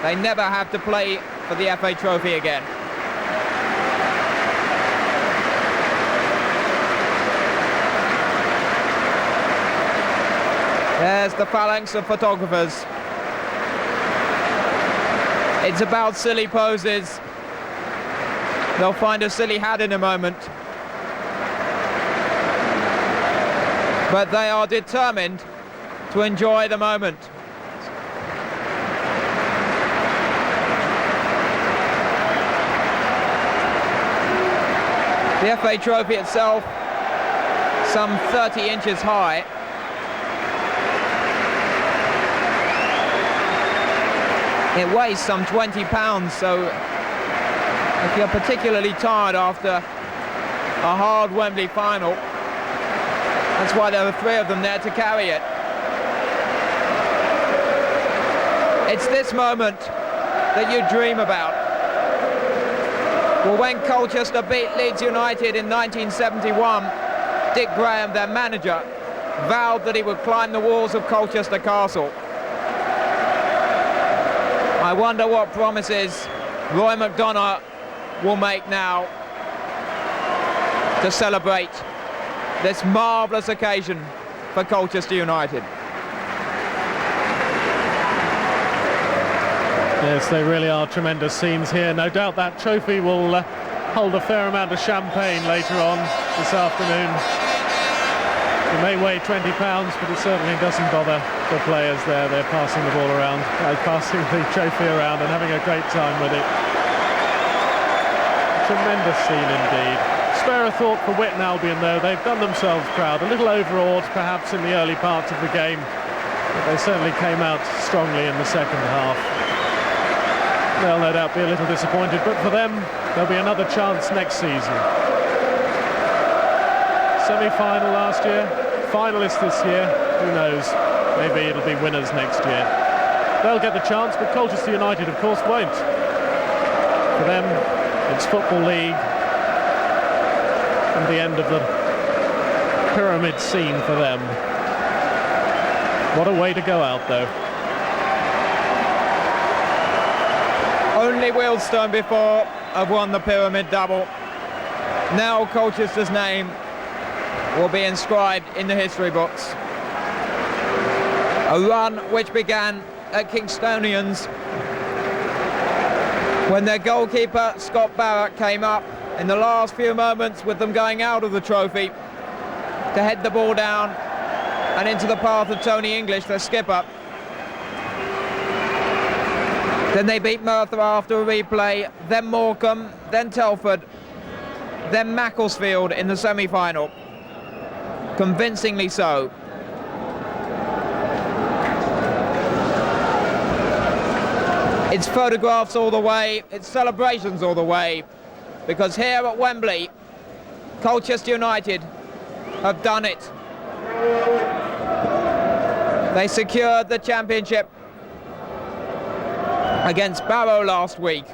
S3: they never have to play for the FA Trophy again. There's the phalanx of photographers. It's about silly poses. They'll find a silly hat in a moment. But they are determined to enjoy the moment. The FA Trophy itself, some 30 inches high. It weighs some 20 pounds, so if you're particularly tired after a hard Wembley final, that's why there are 3 of them there to carry it. It's this moment that you dream about. Well, when Colchester beat Leeds United in 1971, Dick Graham, their manager, vowed that he would climb the walls of Colchester Castle. I wonder what promises Roy McDonough will make now to celebrate this marvellous occasion for Colchester United.
S2: Yes, they really are tremendous scenes here. No doubt that trophy will hold a fair amount of champagne later on this afternoon. It may weigh 20 pounds, but it certainly doesn't bother the players there. They're passing the ball around, passing the trophy around and having a great time with it. Tremendous scene indeed. Spare a thought for Witton Albion though. They've done themselves proud. A little overawed perhaps in the early parts of the game, but they certainly came out strongly in the second half. They'll no doubt be a little disappointed, but for them there'll be another chance next season. Semi-final last year, finalists this year, who knows, maybe it'll be winners next year. They'll get the chance, but Colchester United of course won't. For them, it's Football League and the end of the pyramid scene for them. What a way to go out though.
S3: Only Wealdstone before have won the pyramid double. Now Colchester's name will be inscribed in the history books. A run which began at Kingstonians when their goalkeeper Scott Barrett came up in the last few moments with them going out of the trophy to head the ball down and into the path of Tony English, their skipper. Then they beat Merthyr after a replay, then Morecambe, then Telford, then Macclesfield in the semi-final. Convincingly so.
S1: It's photographs all the way, it's celebrations all the way, because here at Wembley, Colchester United have done it. They secured the championship against Barrow last week.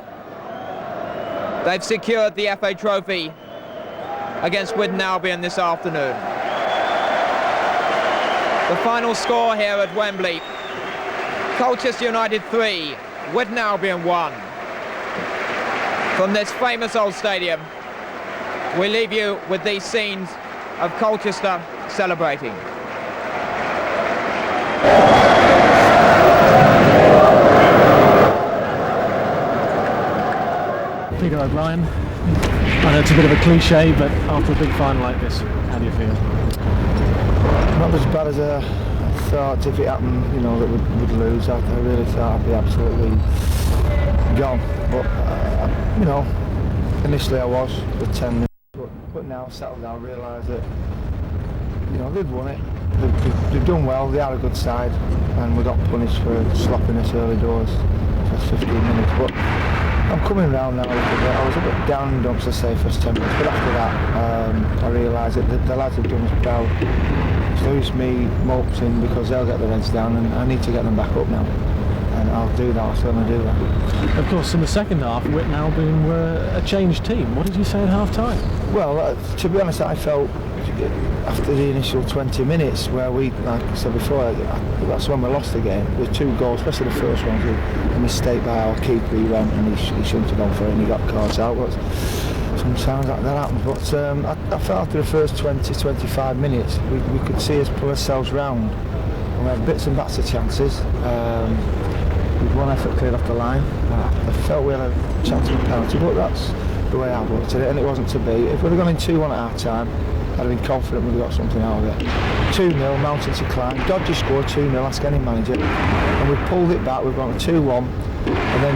S1: They've secured the FA Trophy against WITTON Albion this afternoon. The final score here at Wembley, Colchester United 3, WITTON Albion 1. From this famous old stadium, we leave you with these scenes of Colchester celebrating.
S2: Peter O'Brien, I know it's a bit of a cliche, but after a big final like this, how do you feel?
S4: Not as bad as I thought. If it happened, you know, that we'd lose, I really thought I'd be absolutely gone. But, you know, initially I was with 10 minutes, but now I've settled down, realised that, you know, they've won it. They've done well, they are a good side, and we got punished for sloppiness early doors for 15 minutes. But I'm coming round now a little bit. I was a bit down in dumps, I say, first 10 minutes, but after that I realised that the lads have done us proud. It's lose me moping because they'll get their heads down, and I need to get them back up now. And I'll do that, I'll certainly do that.
S2: Of course, in the second half, WITTON Albion were a changed team. What did you say at half-time?
S4: Well, to be honest, I felt after the initial 20 minutes where we, like I said before, that's when we lost the game. The 2 goals, especially the first one, was a mistake by our keeper. He went and he shouldn't have gone for it and he got caught out. But sometimes that happens. But I felt after the first 20-25 minutes, we could see us pull ourselves round. And we had bits and bats of chances. With one effort cleared off the line. I felt we had a chance of a penalty, but that's the way I looked at it, and it wasn't to be. If we'd have gone in 2-1 at half time, I'd have been confident we'd got something out of it. 2-0, mountain to climb. Dodgy score, 2-0, ask any manager. And we pulled it back, we've gone to 2-1, and then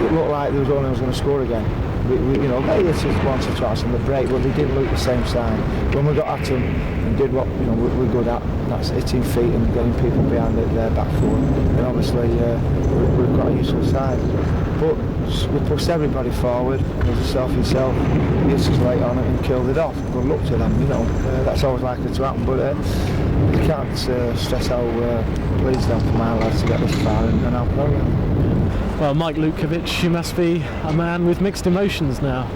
S4: it looked like there was only was going to score again. We you know, they hit us once or twice on the break, but they didn't look the same side. When we got at them and did what, you know, we're good at, that's hitting feet and getting people behind their back foot. And obviously we've got a useful side. But we pushed everybody forward, as yourself, hit us late on it and killed it off. Good luck to them, you know, that's always likely to happen, but you can't stress how pleased I am for my lads to get this far and how proud I am.
S2: Well, Mike Lukovic, you must be a man with mixed emotions now.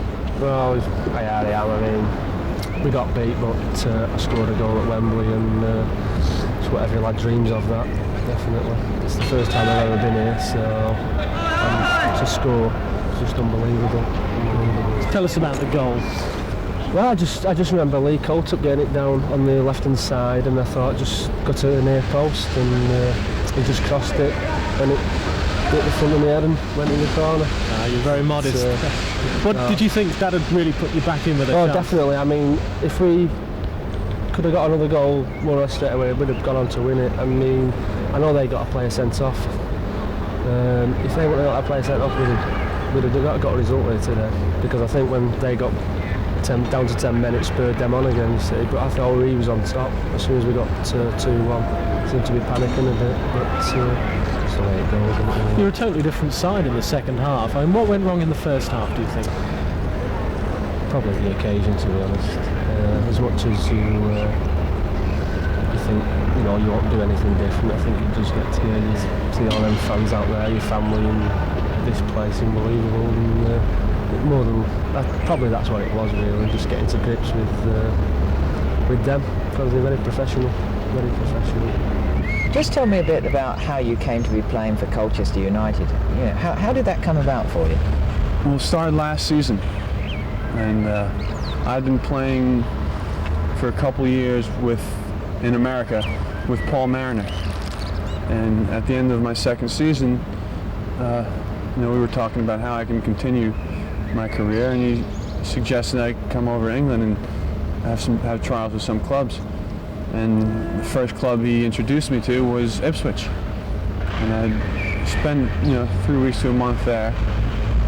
S5: Well, I am. I mean, we got beat, but I scored a goal at Wembley, and it's what every lad dreams of, that, definitely. It's the first time I've ever been here, so to score is just unbelievable.
S2: Tell us about the goal.
S5: Well, I just remember Lee Coulthard getting it down on the left-hand side, and I thought just got to the near post, and he just crossed it, and it hit the front of my head and went in the corner.
S2: You're very modest. Did you think that had really put you back in with a chance?
S5: Oh, definitely. I mean, if we could have got another goal more or less straight away, we'd have gone on to win it. I mean, I know they got a player sent off. If they wouldn't have got a player sent off, we'd have got a result here today. Because I think when they got down to 10 men, it spurred them on again, you see. But I thought he was on top as soon as we got to 2-1. Seemed to be panicking a bit, but that's the way it goes.
S2: You're a totally different side in the second half. I mean, what went wrong in the first half, do you think?
S5: Probably the occasion, to be honest. As much as you think, you know, you won't do anything different, I think it does get to you. You see all them fans out there, your family, and this place, unbelievable. And more than that, probably that's what it was really, just getting to grips with them, because they're very professional, very professional.
S3: Just tell me a bit about how you came to be playing for Colchester United. You know, how did that come about for you?
S6: Well, it started last season, and I'd been playing for a couple years in America with Paul Mariner, and at the end of my second season, you know, we were talking about how I can continue my career, and he suggested I come over to England and have trials with some clubs. And the first club he introduced me to was Ipswich, and I'd spent 3 weeks to a month there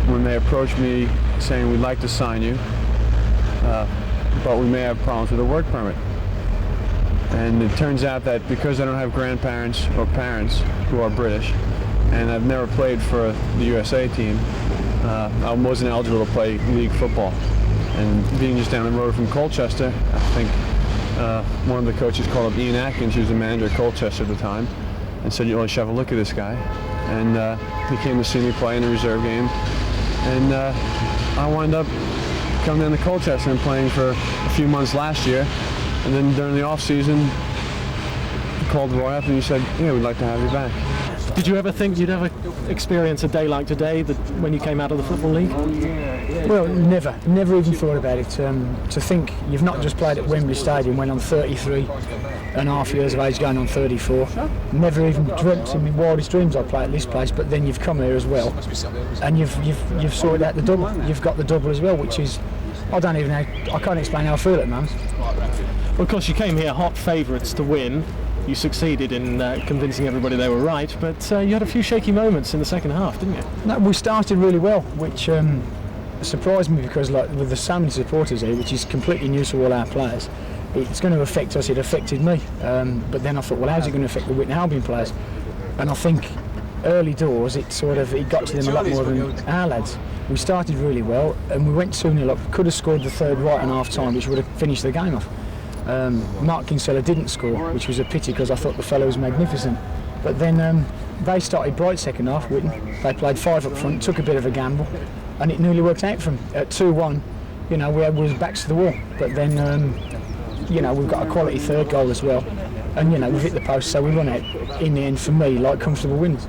S6: when they approached me saying, we'd like to sign you, but we may have problems with a work permit. And it turns out that because I don't have grandparents or parents who are British, and I've never played for the USA team. I wasn't eligible to play league football. And being just down the road from Colchester, I think one of the coaches called up Ian Atkins, who was the manager of Colchester at the time, and said, "You should have a look at this guy." And he came to see me play in the reserve game. And I wound up coming down to Colchester and playing for a few months last year. And then during the off-season, he called Roy up and he said, "Yeah, we'd like to have you back."
S2: Did you ever think you'd ever experience a day like today, when you came out of the Football League?
S7: Well, never even thought about it. To think you've not just played at Wembley Stadium when I'm 33.5 years of age, going on 34. Never even dreamt in my wildest dreams I'd play at this place, but then you've come here as well, and you've sorted out the double. You've got the double as well, which is, I can't explain how I feel at the moment.
S2: Well, of course, you came here hot favourites to win. You succeeded in convincing everybody they were right, but you had a few shaky moments in the second half, didn't you?
S7: No, we started really well, which surprised me because, like, with the so many supporters here, which is completely new to all our players, it's going to affect us. It affected me, but then I thought, well, how's it going to affect the Witton Albion players? And I think early doors it got to them a lot more than our lads. We started really well, and we went 2-0 up. Could have scored the third right in half time, which would have finished the game off. Mark Kinsella didn't score, which was a pity because I thought the fellow was magnificent. But then they started bright second half, Witton. They played 5 up front, took a bit of a gamble, and it nearly worked out for them. At 2-1, we was backs to the wall. But then, we've got a quality third goal as well. And, we've hit the post, so we won out, in the end, for me, like comfortable wins.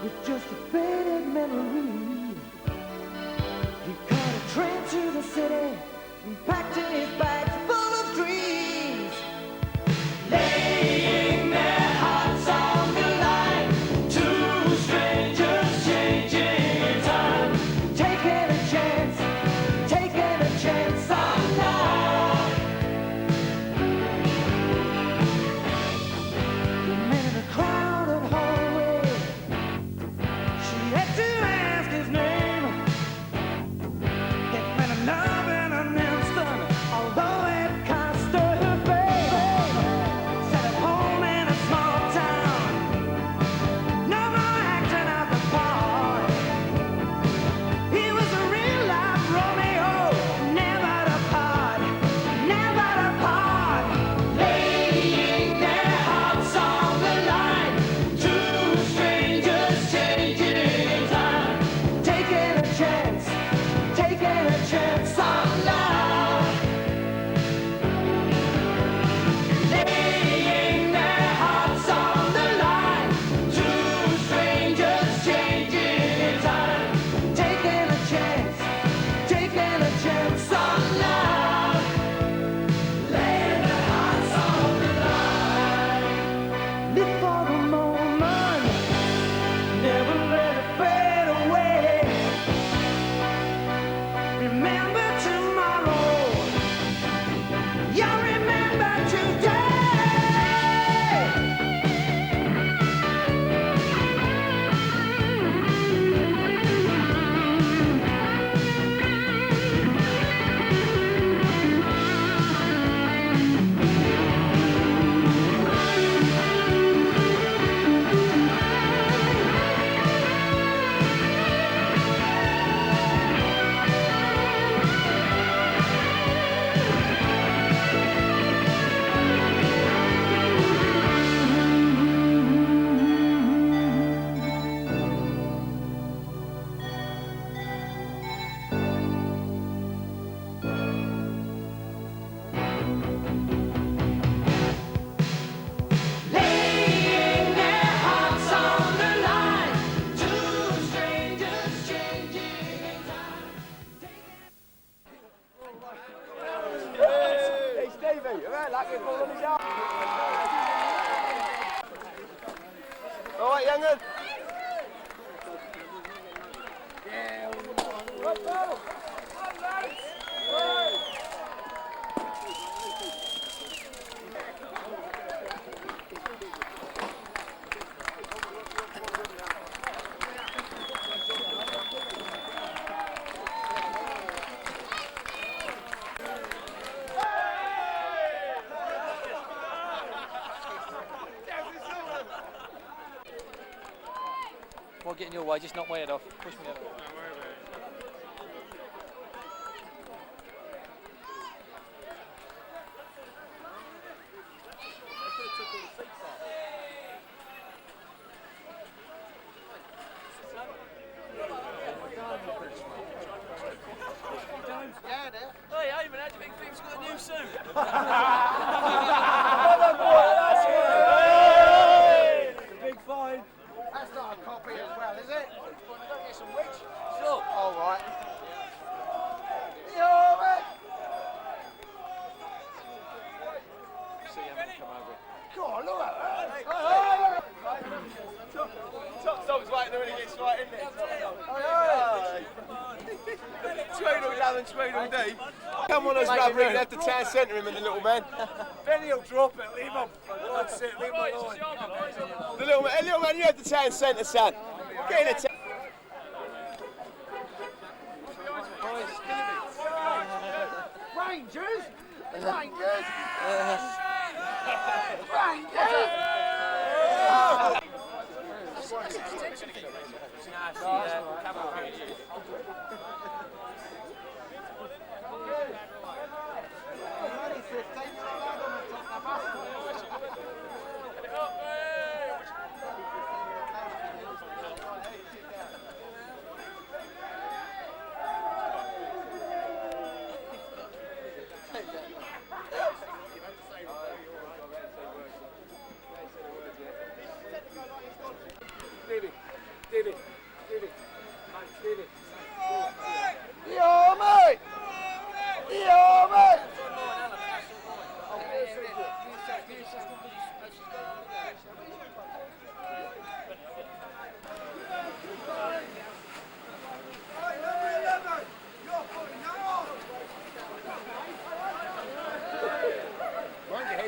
S8: with just a faded memory. He caught a train to the city and packed in his bags full of dreams. Laying their hearts on the line, two strangers changing time, taking a chance on love. They met in a crowded hallway. She had to ask his name. They fell in love in an instant, although it cost her her fame. Set at home in a small town, no more acting out the part. He was a real life Romeo, never to part, never to part. Laying their hearts on the line, two strangers changing time, taking a chance on love. Laying their hearts on the line, two strangers changing time, taking a chance on love. Laying their hearts on the line. Live for the moment, never let it fade away. Remember tomorrow, you'll remember today. Laying their hearts on the line, two strangers changing time.
S9: Hey Stevie, you right? Like your ball on his arm. All right, young un.
S10: Before getting your way, just knock my head off. Push me out of it. Hey, Eamon, how do you think Fimp's got a new suit?
S9: Big fine. That's not a copy as well, is it? Don't get some witch.
S10: Sure.
S9: All right. Yo, mate.
S10: See him come over.
S9: Go on, look at that. Tom's waiting there when he gets right in there. Tweedle down and tweedle deep. Come on, us Maverick, left the town centre him and the little man. Benny will drop it, leave him. That's it, leave him alone. The little man, you have the town centre, son. Get in the town. Rangers? Rangers? Rangers?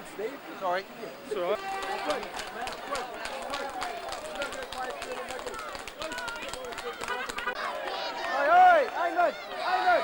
S9: ahead, Steve. Sorry.
S2: It's all right.
S9: Hey, hang on, hang on.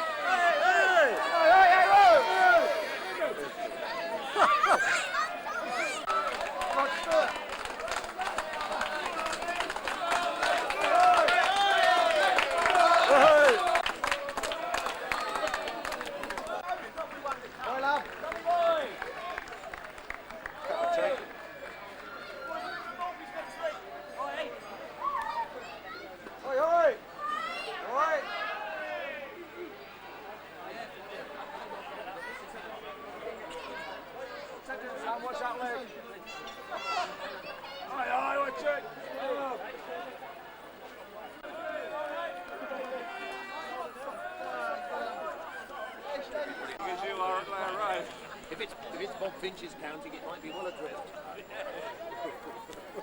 S9: What's that leg? Aye, watch it.
S11: If it's Bob Finch's counting, it might be well adrift.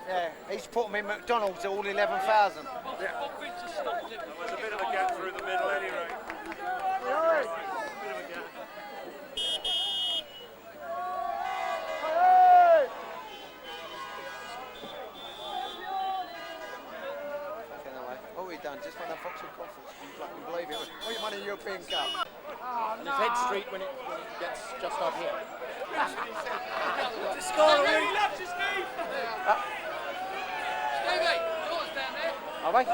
S9: Yeah, he's put them in McDonald's at all 11,000.
S11: Yeah. Bob Finch has stopped him.
S9: There's a bit of a gap through the middle anyway. What we done? Just won the Vauxhall Conference. You fucking believe it. What you won in the European Cup?
S11: And it's Head Street when it gets just up here.
S9: Stevie,
S10: yours down there.
S11: Are they?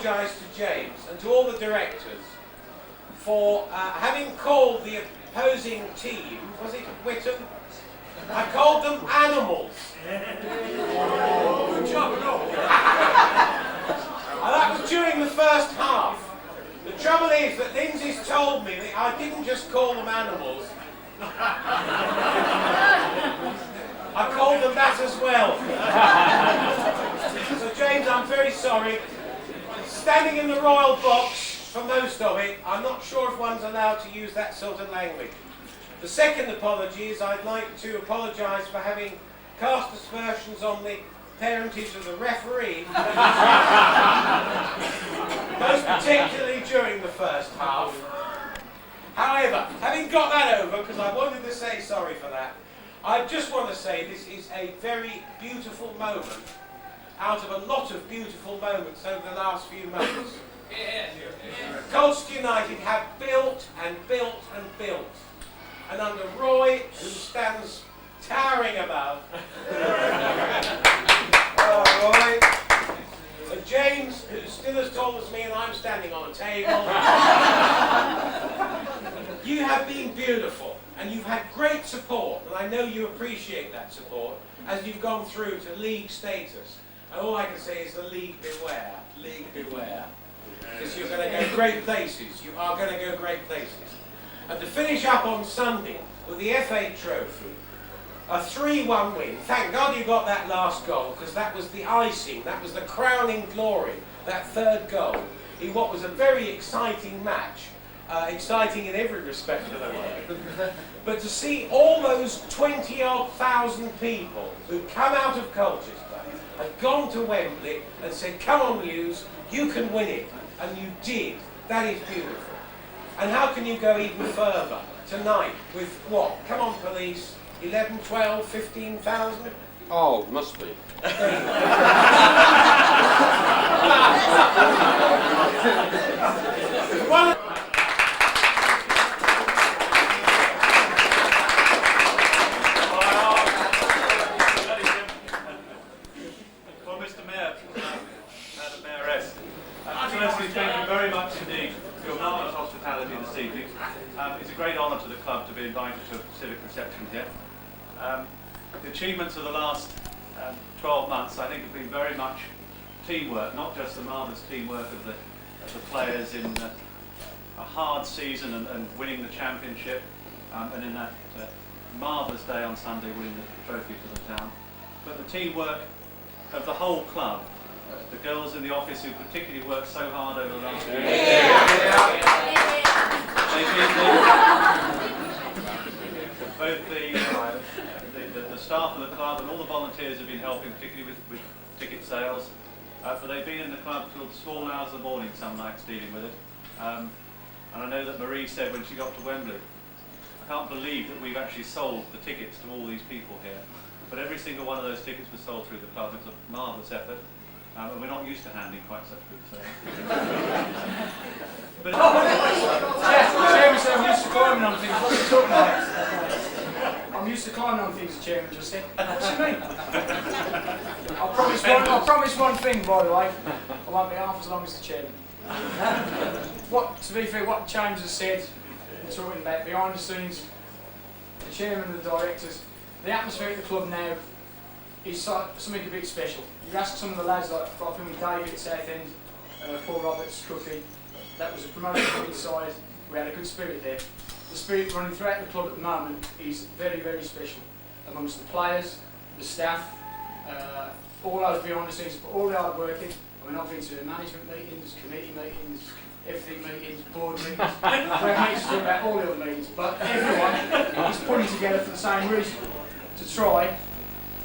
S12: apologise to James and to all the directors for having called the opposing team, was it Whitton? I called them animals. Good job, and that was during the first half. The trouble is that Lindsay's told me that I didn't just call them animals. I called them that as well. So James, I'm very sorry. Standing in the royal box for most of it, I'm not sure if one's allowed to use that sort of language. The second apology is I'd like to apologise for having cast aspersions on the parentage of the referee, most particularly during the first half. However, having got that over, because I wanted to say sorry for that, I just want to say this is a very beautiful moment out of a lot of beautiful moments over the last few months. Colchester United have built and built and built. And under Roy, who stands towering above, Roy, and James, who's still as tall as me and I'm standing on a table, you have been beautiful and you've had great support, and I know you appreciate that support as you've gone through to league status. And all I can say is the league beware, because you're going to go great places, you are going to go great places. And to finish up on Sunday with the FA Trophy, a 3-1 win. Thank God you got that last goal, because that was the icing, that was the crowning glory, that third goal in what was a very exciting match. Exciting in every respect of the word. But to see all those 20-odd thousand people who come out of Colchester, had gone to Wembley and said, come on Hughes, you can win it. And you did. That is beautiful. And how can you go even further tonight with what? Come on police, 11, 12, 15,000?
S13: Oh, must be.
S14: Well, Mr. Mayor, Madam Mayoress, firstly, thank you very much indeed for your marvellous hospitality this evening. It's a great honour to the club to be invited to a civic reception here. The achievements of the last 12 months, I think, have been very much teamwork, not just the marvellous teamwork of the players in a hard season and winning the championship, and in that marvellous day on Sunday winning the trophy for the town, but the teamwork of the whole club. The girls in the office who particularly worked so hard over the last few years. Both the staff of the club and all the volunteers have been helping, particularly with ticket sales. But they've been in the club till the small hours of the morning some nights dealing with it. And I know that Marie said when she got to Wembley, I can't believe that we've actually sold the tickets to all these people here. But every single one of those tickets was sold through the club. It was a marvellous effort. And we're not used to handling quite such good sales. But
S7: Chairman said I'm used to climbing on things. What are you talking about? I'm used to climbing on things, the chairman just said. What do you mean? I'll promise one thing, by the way. I won't be half as long as the chairman. To be fair, what James has said, talking about behind the scenes, the chairman and the directors, the atmosphere at the club now is something a bit special. You ask some of the lads, like I think with David at Southend, Paul Roberts, Cookie, that was a promotion inside. We had a good spirit there. The spirit running throughout the club at the moment is very, very special amongst the players, the staff, all those behind the scenes, but all the hard working. And we're not going to management meetings, committee meetings, everything meetings, board meetings. We have meetings to talk about all the other meetings, but everyone is pulling together for the same reason, to try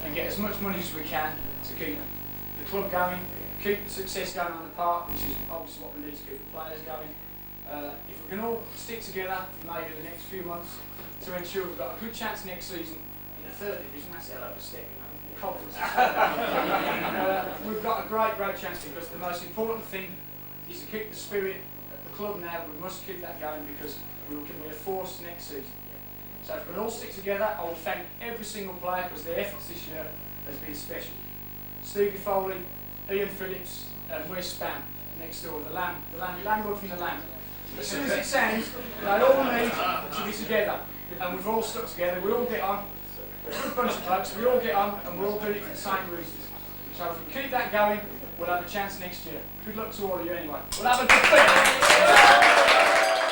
S7: and get as much money as we can to keep the club going, keep the success going on the park, which is obviously what we need to keep the players going. If we can all stick together for maybe the next few months to ensure we've got a good chance next season in the 3rd division, that's a hell of a step, the conference. We've got a great chance, because the most important thing is to keep the spirit at the club now. We must keep that going, because we can be a force next season. So if we can all stick together, I will thank every single player, because their efforts this year has been special. Stevie Foley, Ian Phillips and Wes Spam. next door, the landlord from the land. As soon as it sounds, they all need to be together, and we've all stuck together. We all get on. We're a good bunch of blokes. We all get on, and we're all doing it for the same reasons. So if we keep that going, we'll have a chance next year. Good luck to all of you anyway. We'll have a good thing.